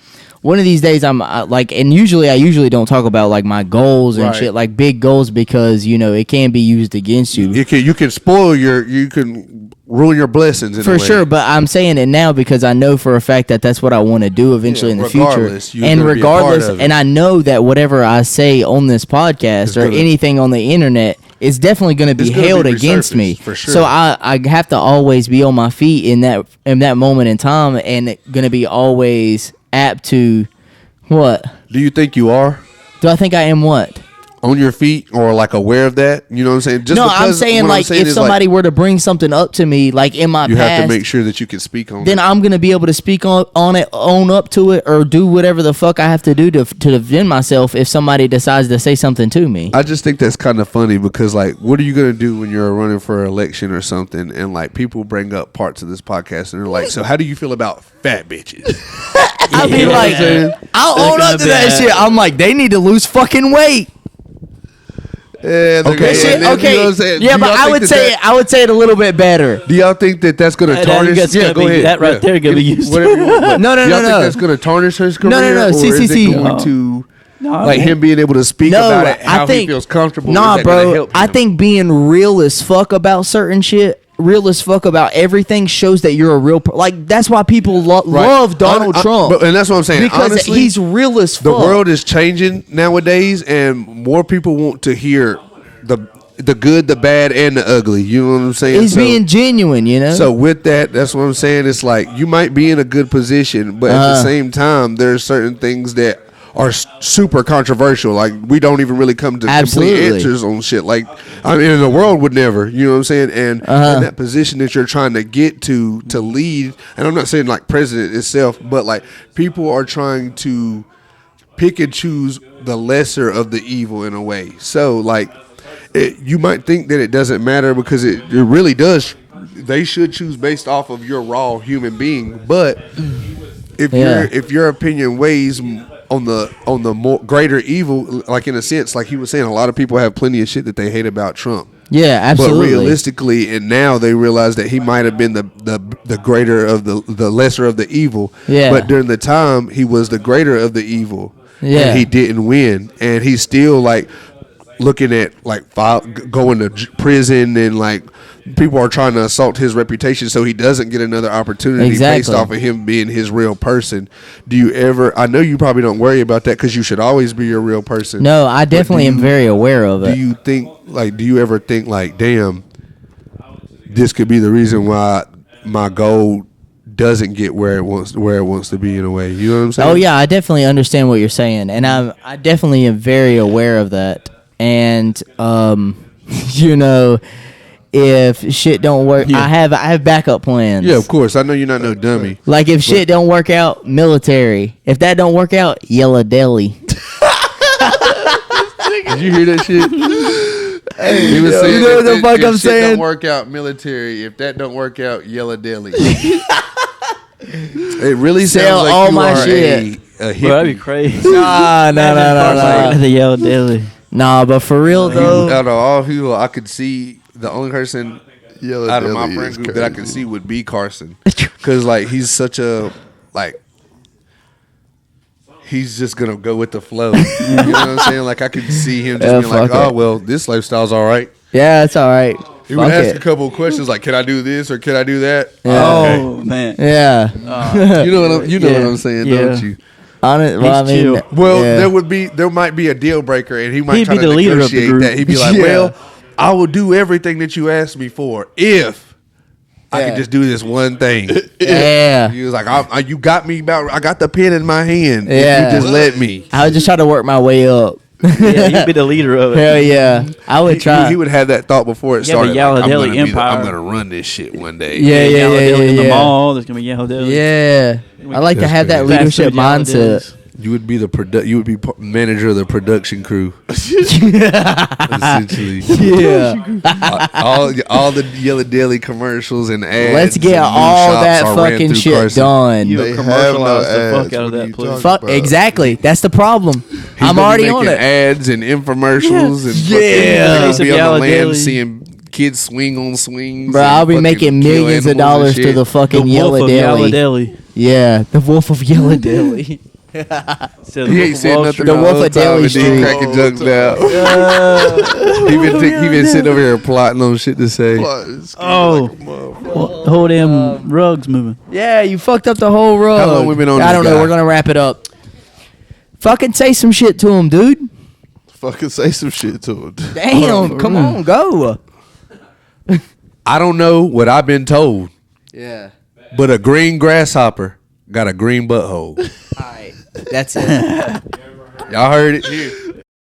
one of these days and I usually don't talk about like my goals and Right. shit, like big goals, because it can be used against you. You can spoil you can ruin your blessings in a For way. sure, but I'm saying it now because I know for a fact that that's what I want to do eventually in the regardless, future. you're And gonna be a part regardless, of it. and I know that whatever I say on this podcast It's or gonna- anything on the internet is definitely going to be It's gonna held be against me. resurfaced, for sure. So I have to always be on my feet in that moment in time, and going to be always apt to what? Do you think you are Do I think I am what? on your feet or like aware of that? You know what I'm saying? Just No, I'm because saying what like if is, somebody were to bring something up to me like in my you past, have to make sure that you can speak on then it. I'm gonna be able to speak on it, own up to it, or do whatever the fuck I have to do to defend myself if somebody decides to say something to me. I just think that's kind of funny because, like, what are you gonna do when you're running for an election or something, and like people bring up parts of this podcast and they're like, "So how do you feel about fat bitches?" I'll be You know what I'm like, saying? I'll own up to that shit. I'm like, they need to lose fucking weight. Yeah, they're That gonna- shit, and then, okay. you know what I'm saying? Yeah, Do but y'all I think would that say that- I would say it a little bit better. Do y'all think that that's gonna Hey, tarnish? that's Yeah, gonna go be- ahead. that right there gonna be used. Whatever you want. No, no, Y'all no, think no. that's gonna tarnish his career? No, no, no. Or See, is see, it see. going to No, like him being able to speak No, about it, how I think he feels comfortable? Nah, is that gonna bro. help I him? think being real as fuck about certain shit, real as fuck about everything, shows that you're a real. Like that's why people Right. love Donald Trump. and that's what I'm saying. Because Honestly, he's real as the fuck. world is changing nowadays, and more people want to hear the good, the bad, and the ugly. You know what I'm saying? He's being genuine, you know. So with that, that's what I'm saying. It's like you might be in a good position, but at the same time, there's certain things that are super controversial. Like we don't even really come to Absolutely. complete answers on shit. Like I mean, the world would never. You know what I'm saying? And in that position that you're trying to get to lead, and I'm not saying like president itself, but like people are trying to pick and choose the lesser of the evil in a way. So like. You might think that it doesn't matter because it really does. They should choose based off of your raw human being. But if your opinion weighs on the more greater evil, like in a sense, like he was saying, a lot of people have plenty of shit that they hate about Trump. Yeah, absolutely. But realistically, and now they realize that he might have been the greater of the lesser of the evil. Yeah. But during the time, he was the greater of the evil. Yeah. And he didn't win, and he's still like looking at like going to prison, and like people are trying to assault his reputation so he doesn't get another opportunity based Exactly. off of him being his real person. Do you ever? I know you probably don't worry about that because you should always be your real person. No, I definitely am very aware of it. Do you think like? Do you ever think like, damn, this could be the reason why my goal doesn't get where it wants to be in a way? You know what I'm saying? Oh yeah, I definitely understand what you're saying, and I definitely am very aware of that. And if shit don't work, I have backup plans. Yeah, of course. I know you're not no dummy. Like if shit don't work out, military. If that don't work out, Yellow Deli. Did you hear that shit? He was saying, you know what the if fuck if I'm shit saying? Don't work out, military. If that don't work out, Yellow Deli. It really Sell sounds like all you my are shit. a hippie. Bro, that'd be crazy. Nah, The Yellow Deli. Nah, but for real though, Out of all people, I could see the only person Yellow out of my Deli friend is group that I crazy. could see would be Carson, because like he's such a like. He's just gonna go with the flow. You know what I'm saying? Like I could see him just Yeah, being like, fuck "Oh it. well, this lifestyle's all right." yeah, it's all right. He would Fuck ask it. a couple of questions like, "Can I do this or can I do that?" Yeah. Oh man. Yeah. You know what I'm Yeah. saying, Yeah. don't you? I mean, chill. Well, yeah. there might be a deal breaker, and he might He'd try be to the leader of the negotiate group. that. He'd be like, Yeah. "Well, I will do everything that you asked me for if I Yeah. can just do this one thing." Yeah. He was like, "You got me about. I got the pen in my hand. Yeah. If you just let me." I would just try to work my way up. Yeah, you'd be the leader of it. Hell yeah. I would try. He would have that thought before it You have a started. Like, Yalla I'm Empire. gonna run this shit one day. Yeah, yeah, Yalla yeah, Deli in the yeah. mall. There's gonna be Yalla Deli. Yeah. I like to That's have that crazy. leadership Fast food Yalla mindset. Delis. You would be you would be manager of the production crew. Essentially, Yeah. all the Yellow Deli commercials and ads. Let's get and new all shops that are ran fucking through shit Carson. done. You They have have commercialized no the fuck ads. out of What are that you place. talking Fuck, about? exactly. That's the problem. He's I'm gonna be already on making it. ads and infomercials and Yeah. fucking be on Yalla the land Deli. seeing kids swing on swings. Bro, and I'll be fucking making kill millions of animals and dollars shit. through the The fucking wolf Yellow of Yalla Deli. Deli. Yeah, the Wolf of Yellow Deli. Instead of He the ain't Wolf said Wall nothing Street. The the Wolf whole of time, Deli and then Street. cracking jokes now. He been sitting over here plotting on shit to say. Oh, whole damn rugs moving. Yeah, you fucked up the whole rug. How long we been on I this don't know. guy? We're gonna wrap it up. Fucking say some shit to him, dude. Fucking say some shit to him. Damn, come on, go. I don't know what I've been told, Yeah. but a green grasshopper got a green butthole. All right, that's it. Y'all heard it here.